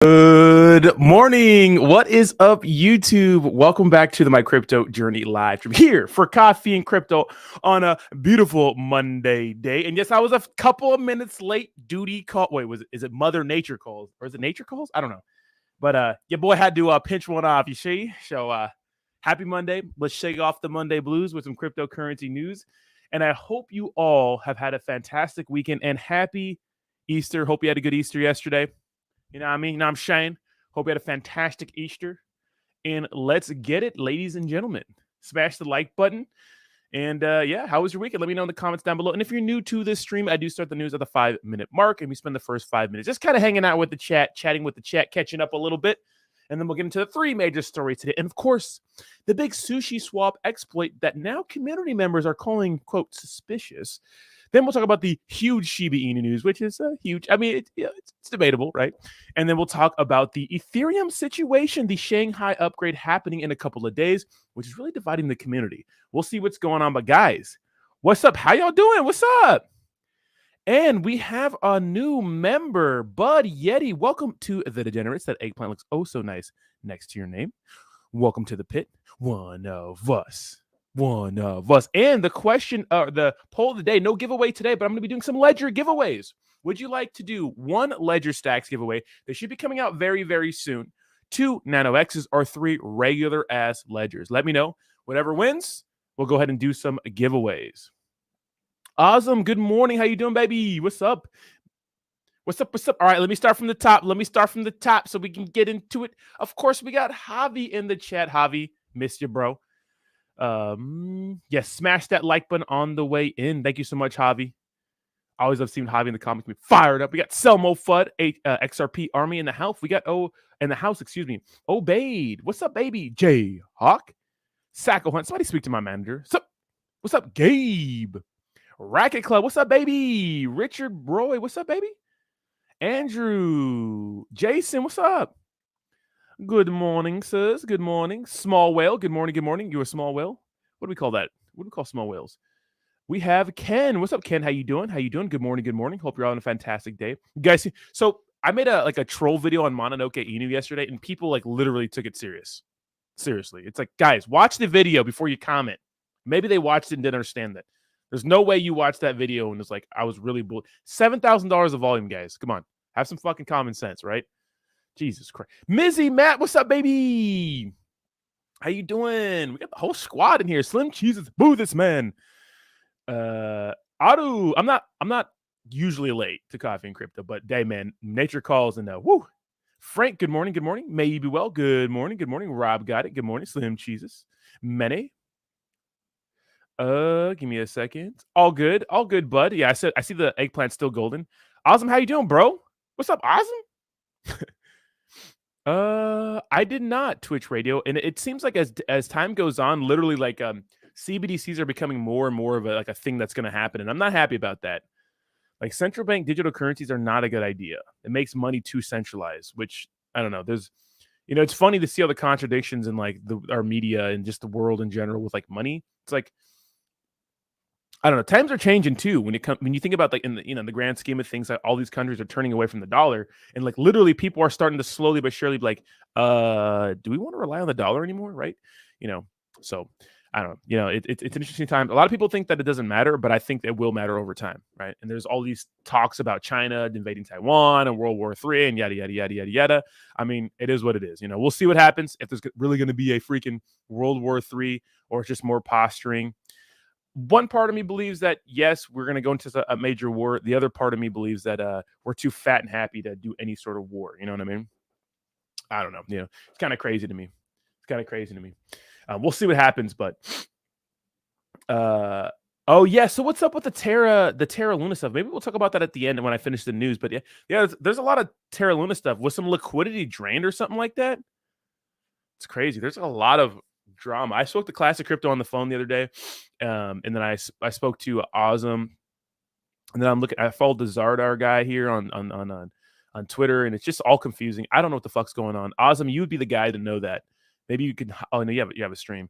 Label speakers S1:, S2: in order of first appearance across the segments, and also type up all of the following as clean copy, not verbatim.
S1: Good morning. What is up, YouTube? Welcome back to the My Crypto Journey live stream here for Coffee and Crypto on a beautiful Monday day. And yes, I was a couple of minutes late. Duty call. Wait, is it Mother Nature calls or is it Nature calls? I don't know. But your boy had to pinch one off. You see? So happy Monday. Let's shake off the Monday blues with some cryptocurrency news. And I hope you all have had a fantastic weekend and happy Easter. Hope you had a good Easter yesterday. You know what I mean? I'm Shane. Hope you had a fantastic Easter. And let's get it, ladies and gentlemen. Smash the like button. And yeah, how was your weekend? Let me know in the comments down below. And if you're new to this stream, I do start the news at the 5-minute mark. And we spend the first 5 minutes just kind of hanging out with the chat, chatting with the chat, catching up a little bit. And then we'll get into the three major stories today. And of course, the big sushi swap exploit that now community members are calling, quote, suspicious. Then we'll talk about the huge Shiba Inu news, which is huge. I mean, it's debatable, right? And then we'll talk about the Ethereum situation, the Shanghai upgrade happening in a couple of days, which is really dividing the community. We'll see what's going on. But guys, what's up? How y'all doing? What's up? And we have a new member, Bud Yeti. Welcome to the Degenerates. That eggplant looks oh so nice next to your name. Welcome to the pit. One of us. And the question, the poll of the day, no giveaway today, but I'm going to be doing some ledger giveaways. Would you like to do one ledger stacks giveaway? They should be coming out very, very soon. 2 Nano X's or 3 regular ass ledgers. Let me know. Whatever wins, we'll go ahead and do some giveaways. Awesome. Good morning. How you doing, baby? What's up? What's up? All right, let me start from the top. So we can get into it. Of course, we got Javi in the chat. Javi, missed you, bro. Yes, smash that like button on the way in. Thank you so much, Javi. I always love seeing Javi in the comments. We fired up. We got Selmo Fudd, XRP Army in the house. We got Obeyed. What's up, baby? Jay Hawk, Sacco Hunt. Somebody speak to my manager. What's up, Gabe? Racket Club. What's up, baby? Richard Roy. What's up, baby? Andrew, Jason. What's up? Good morning, sirs. Good morning. Small whale. Good morning. Good morning. You're a small whale. What do we call that? What do we call small whales? We have Ken. What's up, Ken? How you doing? Good morning. Good morning. Hope you're all having a fantastic day. You guys, so I made a troll video on Mononoke Inu yesterday, and people literally took it seriously. It's like, guys, watch the video before you comment. Maybe they watched it and didn't understand that. There's no way you watched that video and it's like, I was really bullied. $7,000 of volume, guys. Come on. Have some fucking common sense, right? Jesus Christ. Mizzy, Matt, what's up, baby? How you doing? We got the whole squad in here. Slim Cheeses, boo this man. Adu, I'm not usually late to Coffee and Crypto, but day, man, nature calls and woo. Frank, good morning. Good morning. May you be well. Good morning. Good morning. Rob got it. Good morning. Slim Cheeses. Many. Give me a second. All good, bud. Yeah, I see the eggplant still golden. Awesome. How you doing, bro? What's up, Awesome? I did not Twitch radio, and it seems like as time goes on, literally CBDCs are becoming more and more of a thing that's going to happen, and I'm not happy about that. Like central bank digital currencies are not a good idea. It makes money too centralized, which I don't know. There's, it's funny to see all the contradictions in our media and just the world in general with money. It's like, I don't know. Times are changing too. When you think about in the grand scheme of things, all these countries are turning away from the dollar, and literally people are starting to slowly but surely be do we want to rely on the dollar anymore? Right? So I don't know. It's an interesting time. A lot of people think that it doesn't matter, but I think it will matter over time, right? And there's all these talks about China invading Taiwan and World War III and yada yada yada yada yada. I mean, it is what it is. We'll see what happens if there's really going to be a freaking World War III or it's just more posturing. One part of me believes that, yes, we're going to go into a major war. The other part of me believes that we're too fat and happy to do any sort of war. You know what I mean? I don't know. It's kind of crazy to me. We'll see what happens, but oh yeah. So what's up with the Terra Luna stuff? Maybe we'll talk about that at the end when I finish the news. But yeah, there's a lot of Terra Luna stuff. Was some liquidity drained or something like that? It's crazy. There's a lot of drama. I spoke to Classic Crypto on the phone the other day, and then I spoke to Awesome, and then I followed the Zardar guy here on Twitter, and it's just all confusing. I don't know what the fuck's going on. Awesome, you would be the guy to know that. Maybe you can. Oh no, you have a stream.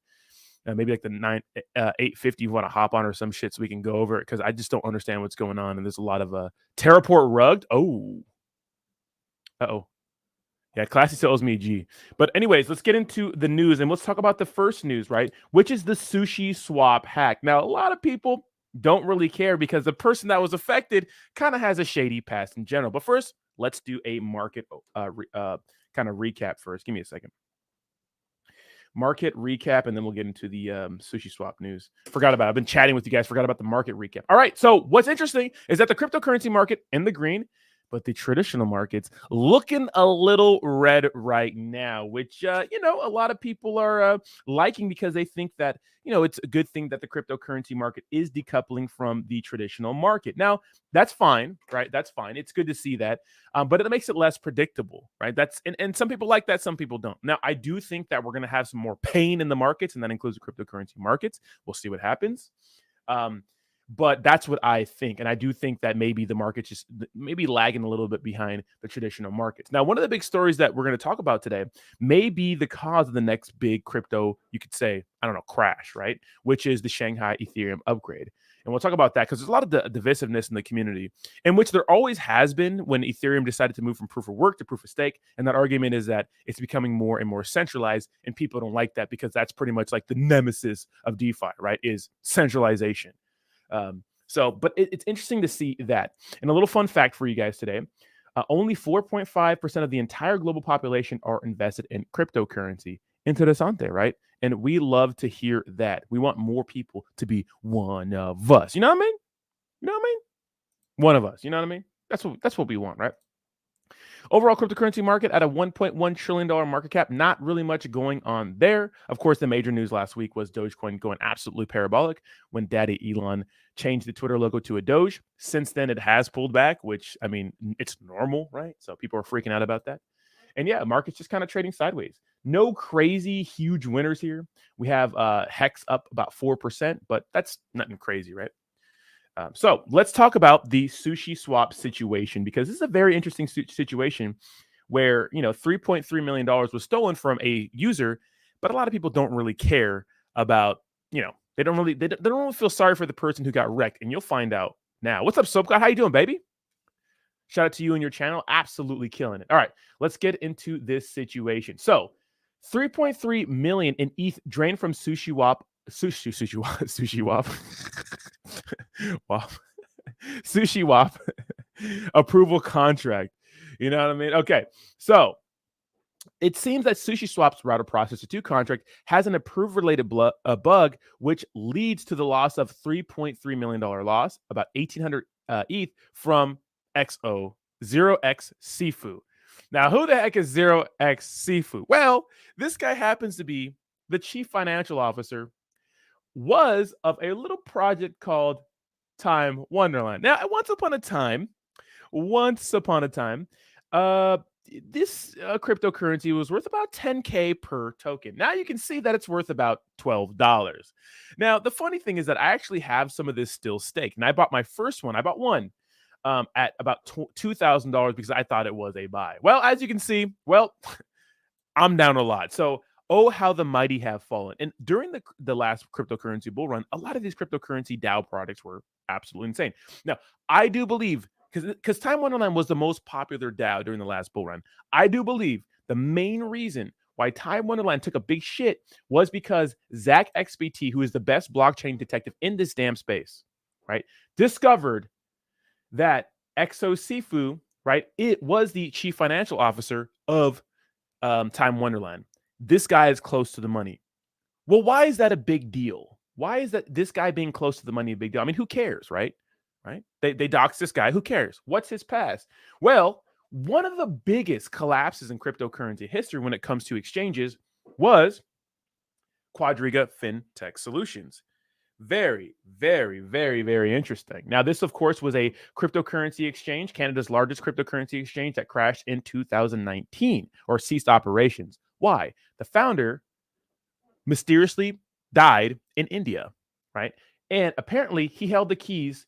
S1: Maybe the 850 you want to hop on or some shit so we can go over it, because I just don't understand what's going on, and there's a lot of Terraport rugged. Oh, Yeah, Classy still owes me a G. But anyways, let's get into the news and let's talk about the first news, right? Which is the sushi swap hack. Now, a lot of people don't really care because the person that was affected kind of has a shady past in general. But first, let's do a market kind of recap first. Give me a second. Market recap, and then we'll get into the sushi swap news. Forgot about it. I've been chatting with you guys. Forgot about the market recap. All right. So what's interesting is that the cryptocurrency market in the green, but the traditional markets looking a little red right now, which a lot of people are liking because they think that it's a good thing that the cryptocurrency market is decoupling from the traditional market. Now that's fine, right? That's fine. It's good to see that, but it makes it less predictable, right? And some people like that, some people don't. Now I do think that we're going to have some more pain in the markets, and that includes the cryptocurrency markets. We'll see what happens. But that's what I think. And I do think that maybe the market's just maybe lagging a little bit behind the traditional markets. Now, one of the big stories that we're going to talk about today may be the cause of the next big crypto, you could say, crash, right? Which is the Shanghai Ethereum upgrade. And we'll talk about that because there's a lot of divisiveness in the community, in which there always has been when Ethereum decided to move from proof of work to proof of stake. And that argument is that it's becoming more and more centralized, and people don't like that because that's pretty much like the nemesis of DeFi, right? Is centralization. But it's interesting to see that. And a little fun fact for you guys today, only 4.5% of the entire global population are invested in cryptocurrency. Interessante, right? And we love to hear that. We want more people to be one of us. You know what I mean? You know what I mean? One of us. You know what I mean? That's what we want, right? Overall cryptocurrency market at a $1.1 trillion market cap. Not really much going on there. Of course, the major news last week was Dogecoin going absolutely parabolic when Daddy Elon changed the Twitter logo to a Doge. Since then, it has pulled back, which, I mean, it's normal, right? So people are freaking out about that. And yeah, market's just kind of trading sideways. No crazy huge winners here. We have Hex up about 4%, but that's nothing crazy, right? So let's talk about the sushi swap situation, because this is a very interesting situation where, $3.3 million was stolen from a user, but a lot of people don't really care about, they don't really feel sorry for the person who got wrecked. And you'll find out now. What's up, Soap God? How you doing, baby? Shout out to you and your channel. Absolutely killing it. All right, let's get into this situation. So 3.3 million in ETH drained from Sushi Wap. Sushi Wap. Wap. Sushi Wap approval contract. You know what I mean? Okay, so it seems that Sushi Swap's router processor 2 contract has an approved related bug, which leads to the loss of $3.3 million loss, about 1,800 ETH from XO 0x Sifu. Now, who the heck is 0x Sifu? Well, this guy happens to be the chief financial officer, was of a little project called Time Wonderland. Now, once upon a time, this cryptocurrency was worth about 10K per token. Now you can see that it's worth about $12. Now, the funny thing is that I actually have some of this still staked, and I bought my first one. I bought one at about $2,000 because I thought it was a buy. Well, as you can see, I'm down a lot. So, oh, how the mighty have fallen. And during the last cryptocurrency bull run, a lot of these cryptocurrency DAO products were absolutely insane. Now, I do believe, because Time Wonderland was the most popular DAO during the last bull run, I do believe the main reason why Time Wonderland took a big shit was because Zach XBT, who is the best blockchain detective in this damn space, right, discovered that XO Sifu, right, it was the chief financial officer of Time Wonderland. This guy is close to the money. Well, why is that a big deal? Why is that this guy being close to the money a big deal? I mean, who cares, right? Right? They dox this guy. Who cares? What's his past? Well, one of the biggest collapses in cryptocurrency history when it comes to exchanges was Quadriga FinTech Solutions. Very, very, very, very interesting. Now, this, of course, was a cryptocurrency exchange, Canada's largest cryptocurrency exchange, that crashed in 2019 or ceased operations. Why? The founder mysteriously died in India, right? And apparently he held the keys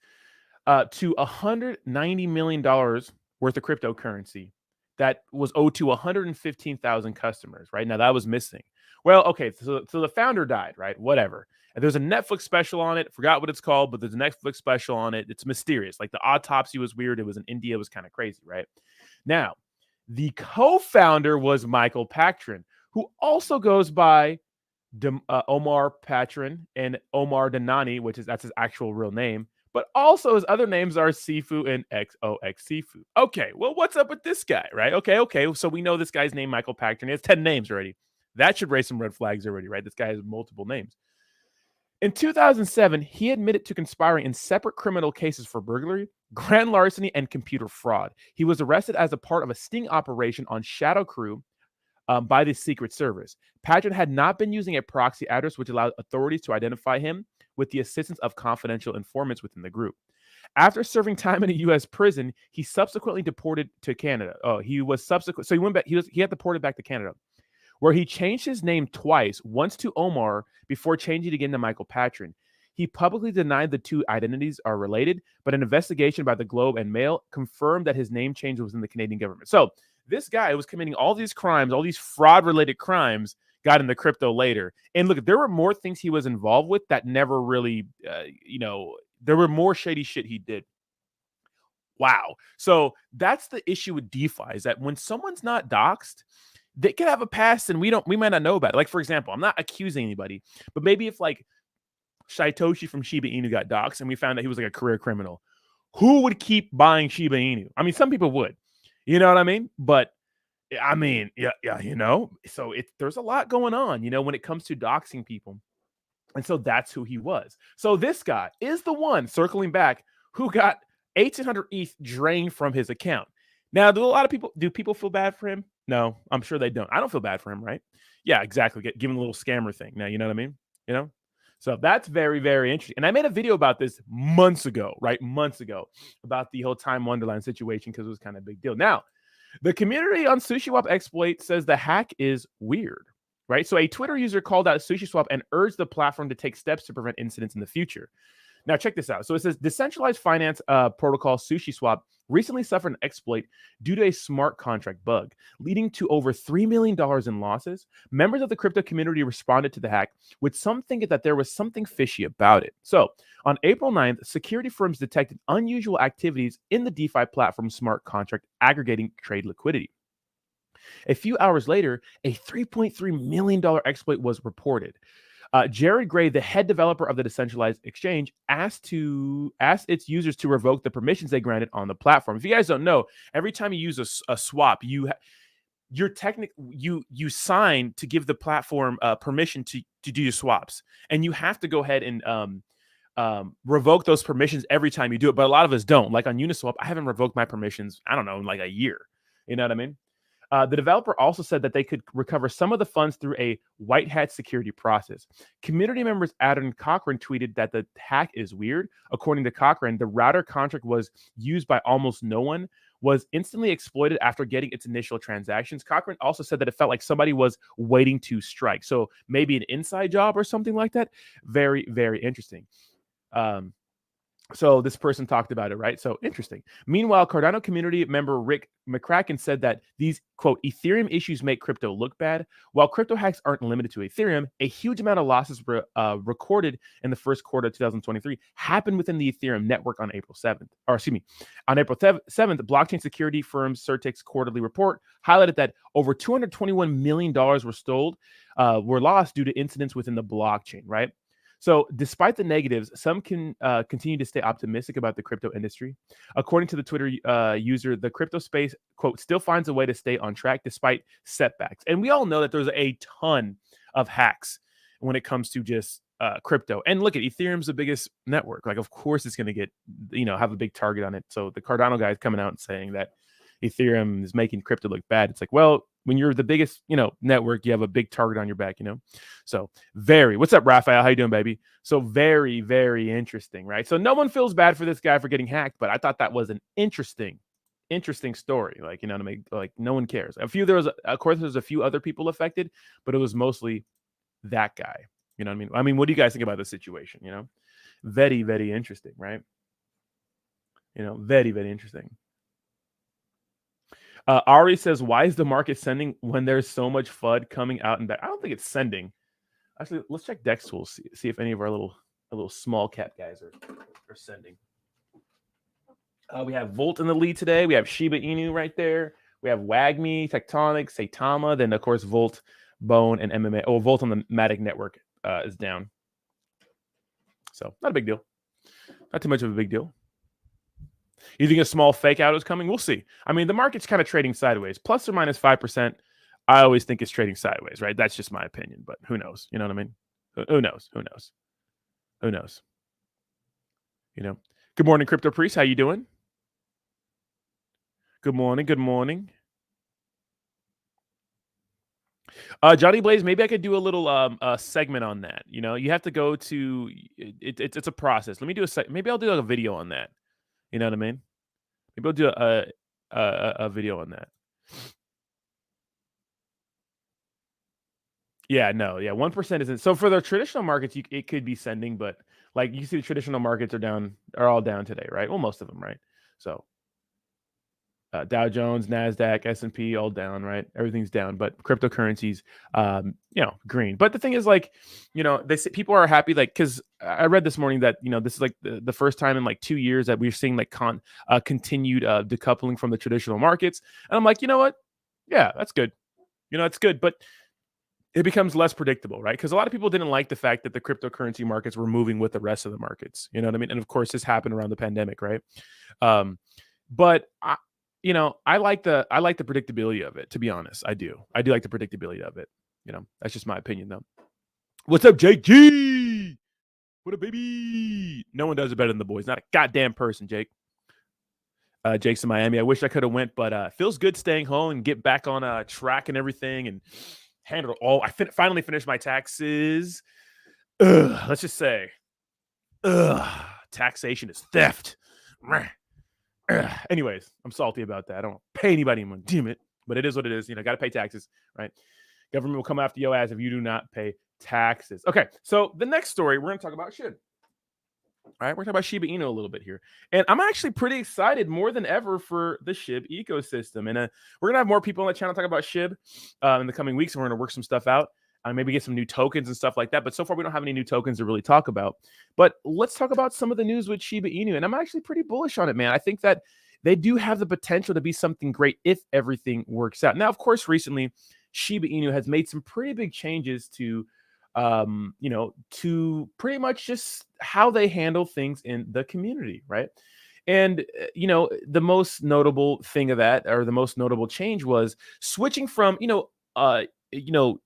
S1: to $190 million worth of cryptocurrency that was owed to 115,000 customers, right? Now that was missing. Well, okay, so the founder died, right? Whatever. And there's a Netflix special on it. Forgot what it's called, but there's a Netflix special on it. It's mysterious. Like the autopsy was weird. It was in India. It was kind of crazy, right? Now, The co-founder was Michael Patron, who also goes by Omar Patron and Omar Danani, that's his actual real name. But also his other names are Sifu and XOX Sifu. Okay, well, what's up with this guy, right? Okay. So we know this guy's name, Michael Patron. He has 10 names already. That should raise some red flags already, right? This guy has multiple names. In 2007, he admitted to conspiring in separate criminal cases for burglary, grand larceny, and computer fraud. He was arrested as a part of a sting operation on Shadow Crew by the Secret Service. Patron had not been using a proxy address, which allowed authorities to identify him with the assistance of confidential informants within the group. After serving time in a U.S. prison, he subsequently deported to Canada. He went back. He got deported back to Canada, where he changed his name twice, once to Omar before changing it again to Michael Patron. He publicly denied the two identities are related, but an investigation by the Globe and Mail confirmed that his name change was in the Canadian government. So this guy was committing all these crimes, all these fraud-related crimes, got into crypto later. And look, there were more things he was involved with that never really, there were more shady shit he did. Wow. So that's the issue with DeFi, is that when someone's not doxxed, they could have a past and we might not know about it. Like, for example, I'm not accusing anybody, but maybe if like Satoshi from Shiba Inu got doxxed and we found that he was like a career criminal, who would keep buying Shiba Inu? I mean, some people would, you know what I mean? But I mean, yeah, so there's a lot going on, when it comes to doxing people. And so that's who he was. So this guy is the one, circling back, who got 1,800 ETH drained from his account. Now, do people feel bad for him? No, I'm sure they don't. I don't feel bad for him, right? Yeah, exactly. Given a little scammer thing. Now, you know what I mean? So that's very, very interesting. And I made a video about this months ago, right? Months ago, about the whole Time Wonderland situation, because it was kind of a big deal. Now, the community on SushiSwap exploit says the hack is weird, right? So a Twitter user called out SushiSwap and urged the platform to take steps to prevent incidents in the future. Now, check this out. So it says decentralized finance protocol SushiSwap recently suffered an exploit due to a smart contract bug, leading to over $3 million in losses. Members of the crypto community responded to the hack, with some thinking that there was something fishy about it. So on April 9th, security firms detected unusual activities in the DeFi platform smart contract aggregating trade liquidity. A few hours later, a $3.3 million exploit was reported. Jared Gray, the head developer of the decentralized exchange, asked its users to revoke the permissions they granted on the platform. If you guys don't know, every time you use a swap, you sign to give the platform permission to do your swaps, and you have to go ahead and revoke those permissions every time you do it. But a lot of us don't. Like on Uniswap, I haven't revoked my permissions, I don't know, in like a year. You know what I mean? The developer also said that they could recover some of the funds through a white hat security process. Community members Adam Cochran tweeted that the hack is weird. According to Cochran, the router contract was used by almost no one, was instantly exploited after getting its initial transactions. Cochran also said that it felt like somebody was waiting to strike. So maybe an inside job or something like that. Very, very interesting. So this person talked about it, right? So interesting. Meanwhile, Cardano community member Rick McCracken said that these, quote, Ethereum issues make crypto look bad. While crypto hacks aren't limited to Ethereum, a huge amount of losses were recorded in the first quarter of 2023 happened within the Ethereum network on April 7th. On April 7th, the blockchain security firm Certic's quarterly report highlighted that over $221 million were lost due to incidents within the blockchain, right? So despite the negatives, some can continue to stay optimistic about the crypto industry. According to the Twitter user, the crypto space, quote, still finds a way to stay on track despite setbacks. And we all know that there's a ton of hacks when it comes to just crypto. And look at Ethereum's the biggest network. Like, of course, it's going to get, have a big target on it. So the Cardano guy is coming out and saying that Ethereum is making crypto look bad. It's like, well, when you're the biggest, network, you have a big target on your back, So what's up, Raphael? How you doing, baby? So very, very interesting, right? So no one feels bad for this guy for getting hacked, but I thought that was an interesting story. Like, like no one cares. Of course, there's a few other people affected, but it was mostly that guy. You know what I mean? I mean, what do you guys think about this situation? Very, very interesting, right? Very, very interesting. Ari says, why is the market sending when there's so much FUD coming out and back? I don't think it's sending. Actually, let's check Dex tools, see if any of our little small cap guys are sending. We have Volt in the lead today. We have Shiba Inu right there. We have WAGMI, Tectonic, Saitama, then of course Volt, Bone, and MMA. Oh, Volt on the Matic network is down. So not a big deal. Not too much of a big deal. You think a small fake out is coming? We'll see. I mean, the market's kind of trading sideways, plus or minus 5%. I always think it's trading sideways, right? That's just my opinion, but who knows? You know what I mean? Who knows? Who knows? Who knows? You know. Good morning, Crypto Priest. How you doing? Good morning. Good morning. Johnny Blaze, maybe I could do a little segment on that. You know, you have to go to it's a process. Let me do maybe I'll do like a video on that. You know what I mean? Maybe I'll do a video on that. Yeah, no, yeah, 1% isn't. So for the traditional markets, it could be sending, but like you see, the traditional markets are all down today, right? Well, most of them, right? So Dow Jones, Nasdaq, S&P, all down, right? Everything's down, but cryptocurrencies, green. But the thing is, like, they say people are happy, like, because I read this morning that this is like the first time in like 2 years that we're seeing like continued decoupling from the traditional markets, and I'm like, you know what? Yeah, that's good. It's good, but it becomes less predictable, right? Because a lot of people didn't like the fact that the cryptocurrency markets were moving with the rest of the markets. You know what I mean? And of course, this happened around the pandemic, right? But I like the predictability of it. To be honest, I do like the predictability of it. That's just my opinion, though. What's up, Jake G? What up, baby? No one does it better than the boys. Not a goddamn person, Jake. Jake's in Miami. I wish I could have went, but feels good staying home and get back on track and everything and handle all. I finally finished my taxes. Let's just say, taxation is theft. Anyways, I'm salty about that. I don't pay anybody money. Damn it. But it is what it is. Got to pay taxes, right? Government will come after your ass if you do not pay taxes. Okay, so the next story, we're going to talk about SHIB. All right, we're talking about Shiba Inu a little bit here. And I'm actually pretty excited more than ever for the SHIB ecosystem. And we're going to have more people on the channel talk about SHIB in the coming weeks. And we're going to work some stuff out. Maybe get some new tokens and stuff like that. But so far, we don't have any new tokens to really talk about. But let's talk about some of the news with Shiba Inu. And I'm actually pretty bullish on it, man. I think that they do have the potential to be something great if everything works out. Now, of course, recently, Shiba Inu has made some pretty big changes to pretty much just how they handle things in the community, right? And, the most notable thing of that, or the most notable change, was switching from,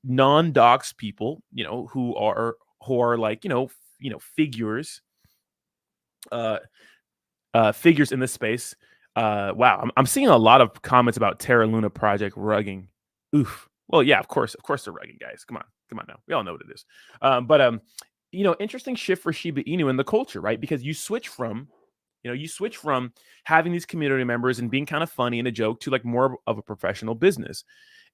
S1: non-docs people, who are like, figures, figures in this space. Wow, I'm seeing a lot of comments about Terra Luna project rugging. Oof. Well, yeah, of course they're rugging, guys. Come on now. We all know what it is. But interesting shift for Shiba Inu in the culture, right? Because you switch from having these community members and being kind of funny and a joke to like more of a professional business.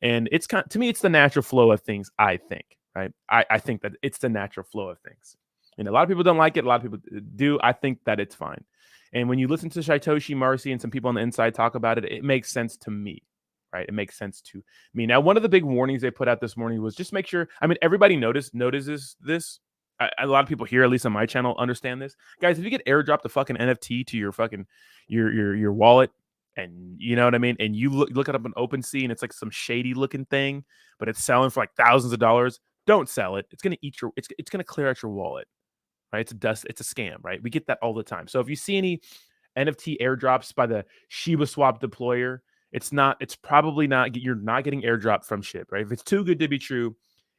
S1: And it's to me, it's the natural flow of things, I think, right? I think that it's the natural flow of things. And a lot of people don't like it. A lot of people do. I think that it's fine. And when you listen to Shytoshi, Marcy, and some people on the inside talk about it, it makes sense to me, right? It makes sense to me. Now, one of the big warnings they put out this morning was just make sure, everybody notices this. A lot of people here, at least on my channel, understand this. Guys, if you get airdropped a fucking NFT to your fucking, your wallet, and you know what I mean, and you look it up on OpenSea and it's like some shady looking thing, but it's selling for like thousands of dollars, don't sell it. It's going to eat it's going to clear out your wallet, right? It's a scam, right? We get that all the time. So if you see any NFT airdrops by the Shiba Swap deployer, it's probably not, you're not getting airdropped from SHIB, right? If it's too good to be true,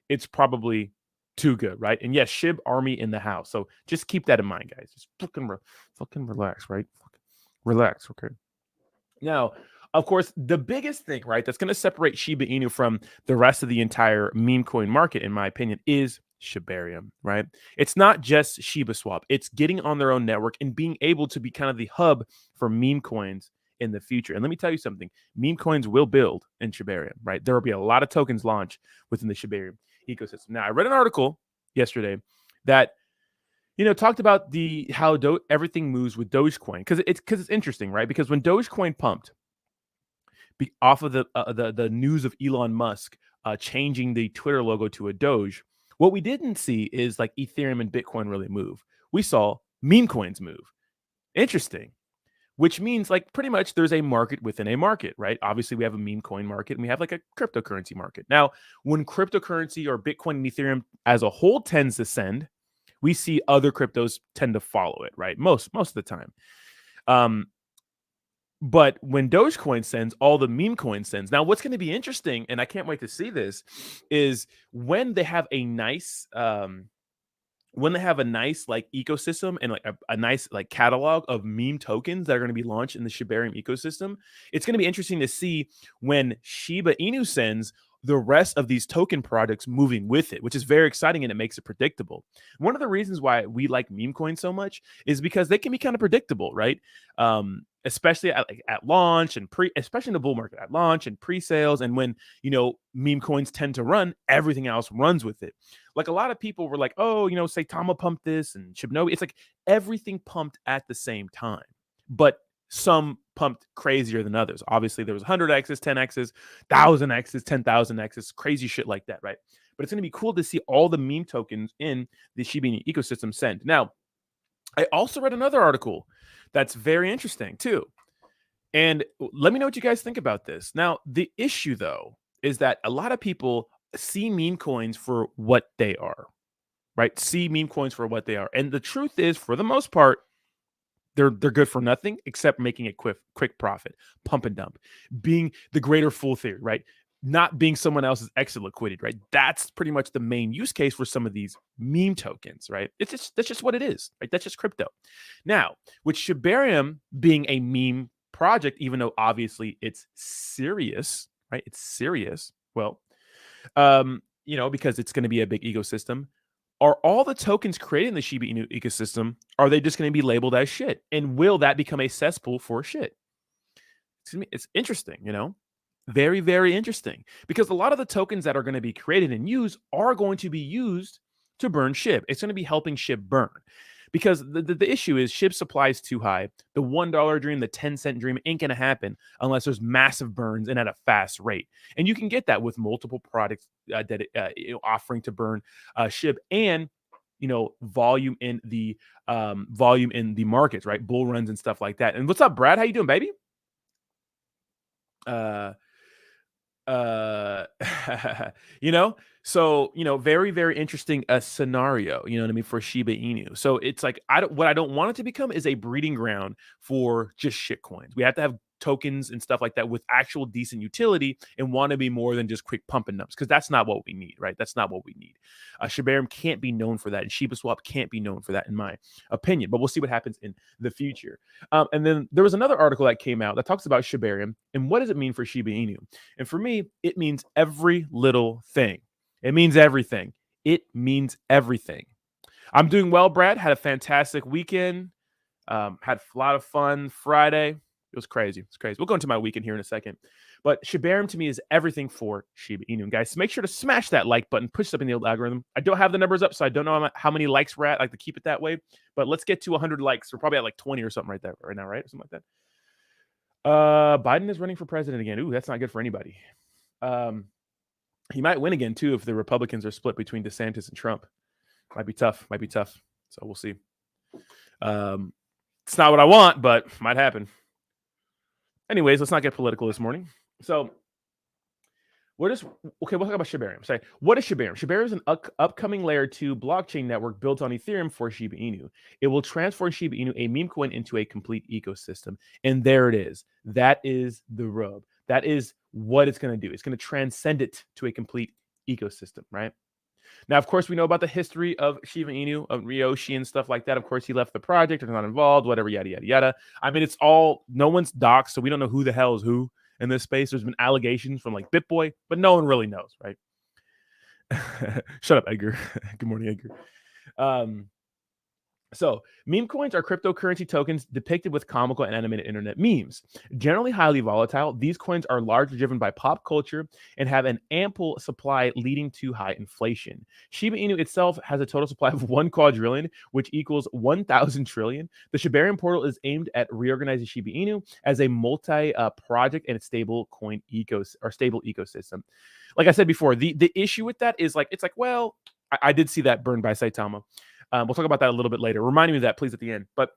S1: it's probably too good, right? And yes, SHIB army in the house. So just keep that in mind, guys. Just fucking relax, right? Relax, okay? Now, of course, the biggest thing, right, that's going to separate Shiba Inu from the rest of the entire meme coin market, in my opinion, is Shibarium, right? It's not just Shiba Swap. It's getting on their own network and being able to be kind of the hub for meme coins in the future. And let me tell you something, meme coins will build in Shibarium, right? There will be a lot of tokens launched within the Shibarium ecosystem. Now, I read an article yesterday that talked about how everything moves with Dogecoin, because it's interesting, right? Because when Dogecoin pumped off of the news of Elon Musk changing the Twitter logo to a Doge, what we didn't see is like Ethereum and Bitcoin really move. We saw meme coins move. Interesting. which means like pretty much there's a market within a market, right? Obviously, we have a meme coin market and we have like a cryptocurrency market. Now, when cryptocurrency or Bitcoin and Ethereum as a whole tends to send, we see other cryptos tend to follow it, right? Most of the time. But when Dogecoin sends, all the meme coin sends. Now, what's going to be interesting, and I can't wait to see this, is when they have a nice like ecosystem and like a nice like catalog of meme tokens that are going to be launched in the Shibarium ecosystem. It's going to be interesting to see when Shiba Inu sends the rest of these token products moving with it, which is very exciting and it makes it predictable. One of the reasons why we like meme coins so much is because they can be kind of predictable, right? Especially at launch and especially in the bull market at launch and pre-sales, and when meme coins tend to run, everything else runs with it. Like a lot of people were like, oh, Saitama pumped this and Shibnobi. It's like everything pumped at the same time, but some pumped crazier than others. Obviously, there was 100x's, 10x's, 1000x's, 10,000x's, crazy shit like that, right? But it's going to be cool to see all the meme tokens in the Shiba Inu ecosystem send. Now, I also read another article that's very interesting too. And let me know what you guys think about this. Now, the issue though is that a lot of people see meme coins for what they are, right? See meme coins for what they are. And the truth is, for the most part, they're good for nothing except making a quick profit, pump and dump, being the greater fool theory, right? Not being someone else's exit liquidity, right? That's pretty much the main use case for some of these meme tokens, right? That's just what it is, right? That's just crypto. Now, with Shibarium being a meme project, even though obviously it's serious, right? It's serious. Well, because it's going to be a big ecosystem. Are all the tokens created in the Shiba Inu ecosystem, are they just going to be labeled as shit? And will that become a cesspool for shit? It's interesting, very, very interesting. Because a lot of the tokens that are going to be created and used are going to be used to burn SHIB. It's going to be helping SHIB burn. Because the issue is SHIB supply is too high. The $1 dream, the 10-cent dream ain't going to happen unless there's massive burns and at a fast rate. And you can get that with multiple products offering to burn SHIB and volume in the markets, right? Bull runs and stuff like that. And what's up, Brad? How you doing, baby? So very, very interesting scenario, you know what I mean, for Shiba Inu. So it's like what I don't want it to become is a breeding ground for just shit coins. We have to have tokens and stuff like that with actual decent utility and want to be more than just quick pump and dumps, because that's not what we need, right? That's not what we need. Shibarium can't be known for that, and Shiba Swap can't be known for that, in my opinion. But we'll see what happens in the future. And then there was another article that came out that talks about Shibarium and what does it mean for Shiba Inu. And for me, it means every little thing. It means everything. It means everything. I'm doing well, Brad. Had a fantastic weekend. Had a lot of fun Friday. It was crazy. It's crazy. We'll go into my weekend here in a second. But Shibarium to me is everything for Shiba Inu. And guys, so make sure to smash that like button, push it up in the old algorithm. I don't have the numbers up, so I don't know how many likes we're at. I like to keep it that way. But let's get to 100 likes. We're probably at like 20 or something right now, right? Something like that. Biden is running for president again. Ooh, that's not good for anybody. He might win again, too, if the Republicans are split between DeSantis and Trump. Might be tough. So we'll see. It's not what I want, but might happen. Anyways, let's not get political this morning. So we'll talk about Shibarium. Sorry, what is Shibarium? Shibarium is an upcoming layer 2 blockchain network built on Ethereum for Shiba Inu. It will transform Shiba Inu, a meme coin, into a complete ecosystem. And there it is. That is the rub. That is what it's going to do. It's going to transcend it to a complete ecosystem, right? Now, of course, we know about the history of Shiba Inu, of Ryoshi and stuff like that. Of course, he left the project, or not involved, whatever, yada, yada, yada. I mean, it's all, no one's doxxed, so we don't know who the hell is who in this space. There's been allegations from like BitBoy, but no one really knows, right? Shut up, Edgar. Good morning, Edgar. So, meme coins are cryptocurrency tokens depicted with comical and animated internet memes. Generally highly volatile, these coins are largely driven by pop culture and have an ample supply, leading to high inflation. Shiba Inu itself has a total supply of 1 quadrillion, which equals 1,000 trillion. The Shibarium portal is aimed at reorganizing Shiba Inu as a multi-project and stable coin stable ecosystem. Like I said before, the issue with that is well, I did see that burned by Saitama. We'll talk about that a little bit later. Remind me of that, please, at the end. But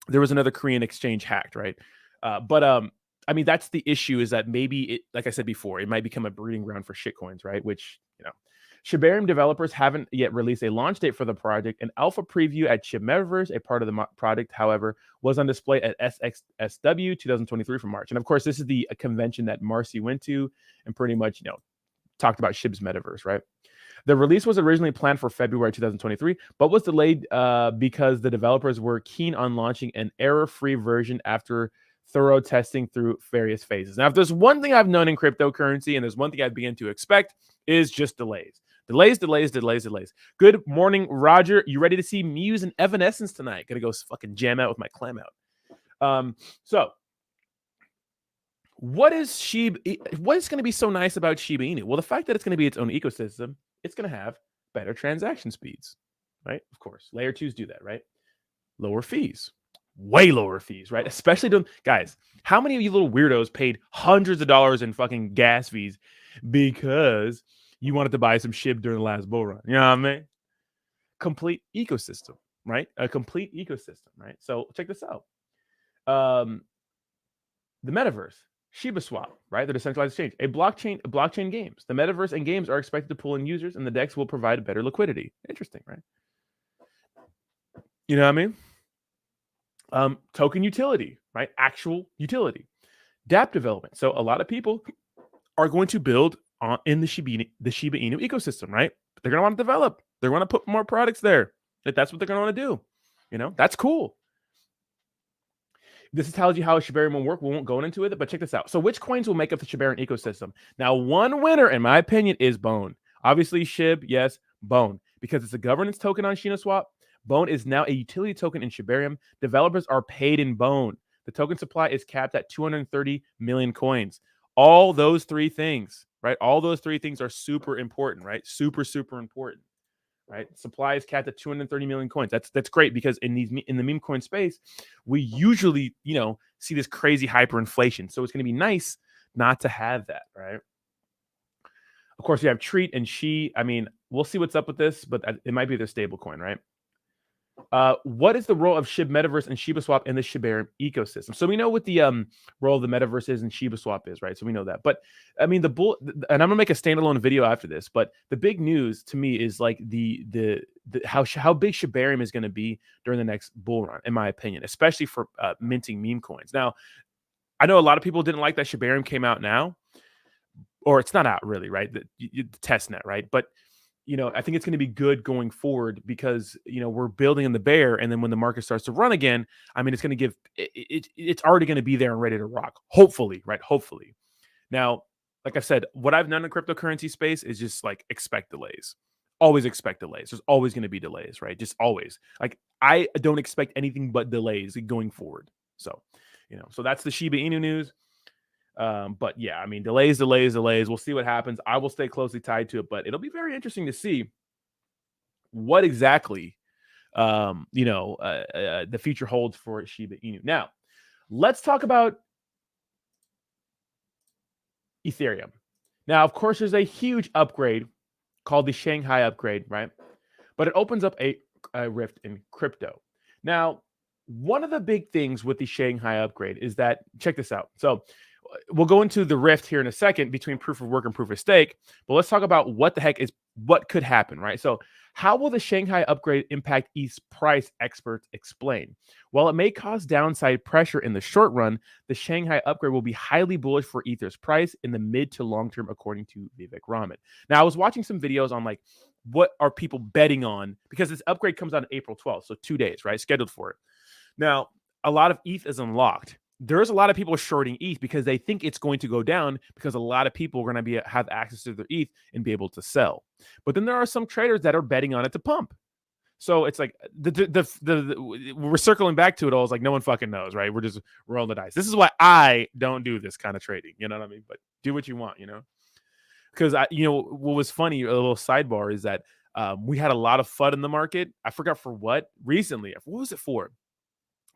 S1: there was another Korean exchange hacked, right? But I mean, that's the issue, is that maybe it, like I said before, it might become a breeding ground for shitcoins, right? Which, Shibarium developers haven't yet released a launch date for the project. An alpha preview at Shib Metaverse, a part of the project, however, was on display at SXSW 2023 from March. And of course, this is the convention that Marcy went to and pretty much, talked about Shib's Metaverse, right? The release was originally planned for February 2023, but was delayed because the developers were keen on launching an error-free version after thorough testing through various phases. Now, if there's one thing I've known in cryptocurrency, and there's one thing I've begun to expect, is just delays. Delays. Good morning, Roger. You ready to see Muse and Evanescence tonight? Gonna go fucking jam out with my clam out. So what is going to be so nice about Shiba Inu? Well, the fact that it's going to be its own ecosystem, it's going to have better transaction speeds, right? Of course, layer 2s do that, right? Lower fees, way lower fees, right? Especially guys, how many of you little weirdos paid hundreds of dollars in fucking gas fees because you wanted to buy some SHIB during the last bull run? You know what I mean? Complete ecosystem, right? A complete ecosystem, right? So check this out. The metaverse, Shiba Swap, right? The decentralized exchange, blockchain games. The metaverse and games are expected to pull in users, and the DEX will provide better liquidity. Interesting, right? You know what I mean? Token utility, right? Actual utility. dApp development. So a lot of people are going to build in the Shiba Inu ecosystem, right? They're going to want to develop. They're going to put more products there. That's what they're going to want to do. That's cool. This tells you how a Shibarium will work. We won't go into it, but check this out. So which coins will make up the Shibarium ecosystem? Now, one winner, in my opinion, is Bone. Obviously, Shib, yes, Bone. Because it's a governance token on ShinaSwap. Bone is now a utility token in Shibarium. Developers are paid in Bone. The token supply is capped at 230 million coins. All those three things, right? All those three things are super important, right? Super, super important. Right, supply is capped at 230 million coins. That's great, because in the meme coin space, we usually see this crazy hyperinflation. So it's going to be nice not to have that, right? Of course, you have Treat and She. I mean, we'll see what's up with this, but it might be their stable coin, right? What is the role of SHIB Metaverse and Shiba Swap in the Shibarium ecosystem? So we know what the role of the Metaverse is and Shiba Swap is, right? So we know that. But I mean, and I'm gonna make a standalone video after this. But the big news to me is like how big Shibarium is going to be during the next bull run, in my opinion, especially for minting meme coins. Now, I know a lot of people didn't like that Shibarium came out now, or it's not out really, right? The test net, right? But I think it's going to be good going forward, because, we're building in the bear. And then when the market starts to run again, I mean, it's going to give it's already going to be there and ready to rock. Hopefully, right? Hopefully. Now, like I said, what I've done in cryptocurrency space is just like expect delays. Always expect delays. There's always going to be delays, right? Just always. Like, I don't expect anything but delays going forward. So, so that's the Shiba Inu news. But yeah, I mean, delays. We'll see what happens. I will stay closely tied to it, but it'll be very interesting to see what exactly, the future holds for Shiba Inu. Now, let's talk about Ethereum. Now, of course, there's a huge upgrade called the Shanghai upgrade, right? But it opens up a rift in crypto. Now, one of the big things with the Shanghai upgrade is that, check this out. So we'll go into the rift here in a second between proof of work and proof of stake, but let's talk about what could happen, right? So how will the Shanghai upgrade impact ETH's price, experts explain? While it may cause downside pressure in the short run, the Shanghai upgrade will be highly bullish for Ether's price in the mid to long term, according to Vivek Raman. Now, I was watching some videos on like, what are people betting on? Because this upgrade comes out on April 12th, so 2 days, right? Scheduled for it. Now, a lot of ETH is unlocked. There's a lot of people shorting ETH because they think it's going to go down, because a lot of people are going to have access to their ETH and be able to sell. But then there are some traders that are betting on it to pump. So it's like we're circling back to it all. It's like no one fucking knows, right? We're just rolling the dice. This is why I don't do this kind of trading. You know what I mean? But do what you want, because what was funny, a little sidebar, is that we had a lot of FUD in the market. I forgot for what recently. What was it for?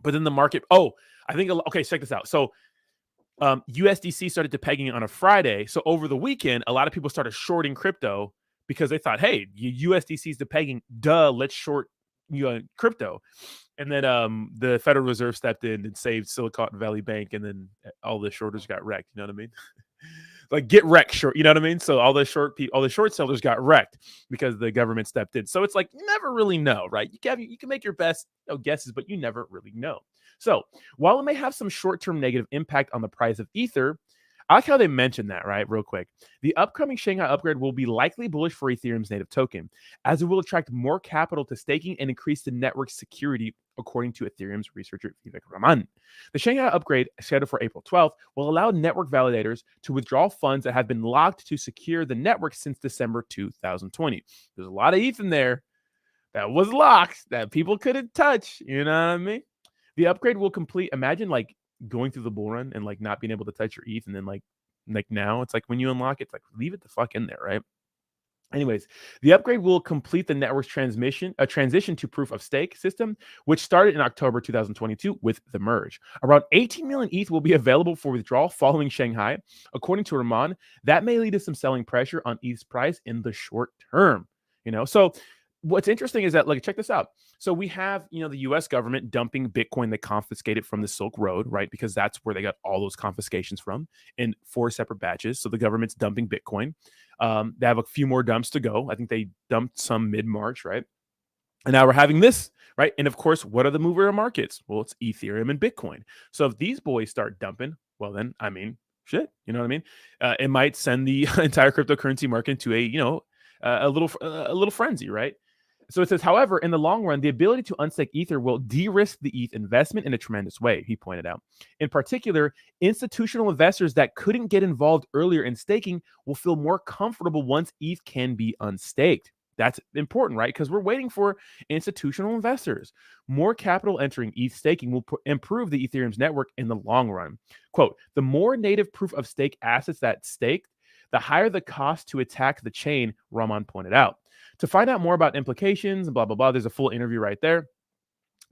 S1: But then the market, okay, check this out. So USDC started depegging on a Friday. So over the weekend, a lot of people started shorting crypto because they thought, hey, USDC is depegging. Duh, let's short crypto. And then the Federal Reserve stepped in and saved Silicon Valley Bank, and then all the shorters got wrecked. You know what I mean? Like get wrecked short. You know what I mean? So all the short sellers got wrecked because the government stepped in. So it's like you never really know, right? You can make your best guesses, but you never really know. So while it may have some short-term negative impact on the price of Ether, I like how they mentioned that, right? Real quick. The upcoming Shanghai upgrade will be likely bullish for Ethereum's native token, as it will attract more capital to staking and increase the network's security, according to Ethereum's researcher Vivek Raman. The Shanghai upgrade, scheduled for April 12th, will allow network validators to withdraw funds that have been locked to secure the network since December 2020. There's a lot of ETH in there that was locked that people couldn't touch. You know what I mean? The upgrade will complete. Imagine like going through the bull run and like not being able to touch your ETH, and then like now it's like when you unlock it, it's like leave it the fuck in there, right? Anyways, the upgrade will complete the network's transition to proof of stake system, which started in October 2022 with the merge. Around 18 million ETH will be available for withdrawal following Shanghai. According to Rahman, that may lead to some selling pressure on ETH's price in the short term. So what's interesting is that, like, check this out. So we have, the U.S. government dumping Bitcoin they confiscated from the Silk Road, right? Because that's where they got all those confiscations from in 4 separate batches. So the government's dumping Bitcoin. They have a few more dumps to go. I think they dumped some mid-March, right? And now we're having this, right? And of course, what are the mover markets? Well, it's Ethereum and Bitcoin. So if these boys start dumping, well, then, shit, you know what I mean? It might send the entire cryptocurrency market into a little frenzy, right? So it says, however, in the long run, the ability to unstake Ether will de-risk the ETH investment in a tremendous way, he pointed out. In particular, institutional investors that couldn't get involved earlier in staking will feel more comfortable once ETH can be unstaked. That's important, right? Because we're waiting for institutional investors. More capital entering ETH staking will improve the Ethereum's network in the long run. Quote, the more native proof of stake assets that staked, the higher the cost to attack the chain, Rahman pointed out. To find out more about implications and blah, blah, blah, there's a full interview right there.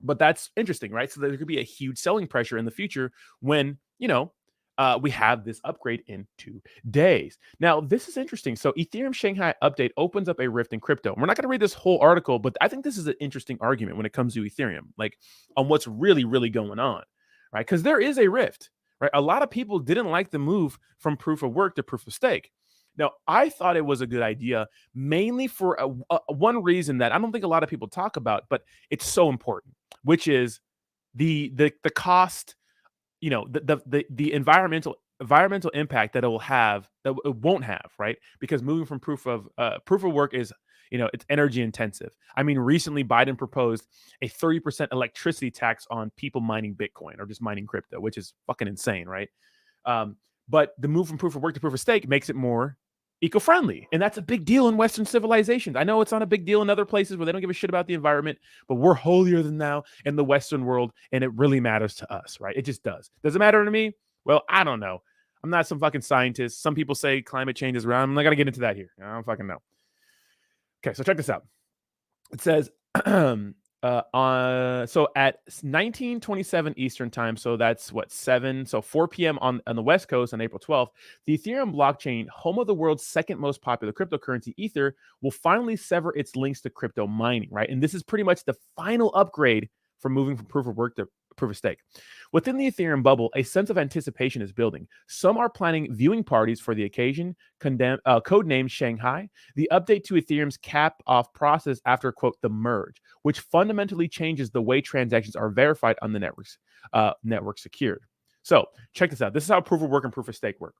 S1: But that's interesting, right? So there could be a huge selling pressure in the future when, we have this upgrade in 2 days. Now, this is interesting. So Ethereum Shanghai update opens up a rift in crypto. We're not going to read this whole article, but I think this is an interesting argument when it comes to Ethereum, like on what's really, really going on, right? Because there is a rift, right? A lot of people didn't like the move from proof of work to proof of stake. Now, I thought it was a good idea, mainly for one reason that I don't think a lot of people talk about, but it's so important, which is the cost, the environmental impact that it will have, that it won't have, right? Because moving from proof of work is, it's energy intensive. Recently Biden proposed a 30% electricity tax on people mining Bitcoin or just mining crypto, which is fucking insane, right? But the move from proof of work to proof of stake makes it more eco-friendly, and that's a big deal in Western civilizations. I know it's not a big deal in other places where they don't give a shit about the environment, but we're holier than thou in the Western world, and it really matters to us, right? It just does. Does it matter to me? Well, I don't know. I'm not some fucking scientist. Some people say climate change is around. I'm not gonna get into that here. I don't fucking know. Okay, so check this out. It says so at 19:27 Eastern time, so that's 4 p.m. on the West Coast on April 12th, the Ethereum blockchain, home of the world's second most popular cryptocurrency, Ether, will finally sever its links to crypto mining, right? And this is pretty much the final upgrade from moving from proof of work to proof of stake. Within the Ethereum bubble, a sense of anticipation is building. Some are planning viewing parties for the occasion, codenamed Shanghai, the update to Ethereum's cap-off process after, quote, the merge, which fundamentally changes the way transactions are verified on the network secured. So check this out. This is how proof of work and proof of stake work.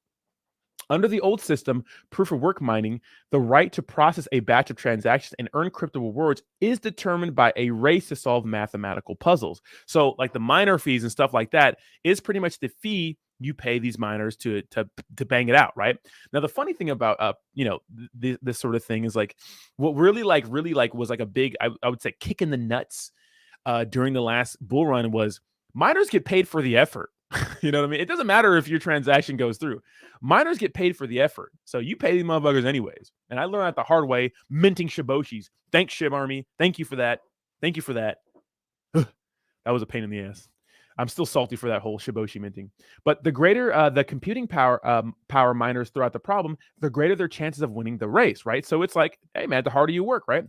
S1: Under the old system, proof of work mining, the right to process a batch of transactions and earn crypto rewards is determined by a race to solve mathematical puzzles. So like the miner fees and stuff like that is pretty much the fee you pay these miners to bang it out, right? Now, the funny thing about, this sort of thing is like what really was like a big, I would say, kick in the nuts during the last bull run was miners get paid for the effort. You know what I mean? It doesn't matter if your transaction goes through. Miners get paid for the effort. So you pay these motherfuckers anyways. And I learned that the hard way, minting Shiboshis. Thanks, Shib Army. Thank you for that. Thank you for that. That was a pain in the ass. I'm still salty for that whole Shiboshi minting. But the greater the computing power miners throughout the problem, the greater their chances of winning the race, right? So it's like, hey, man, the harder you work, right?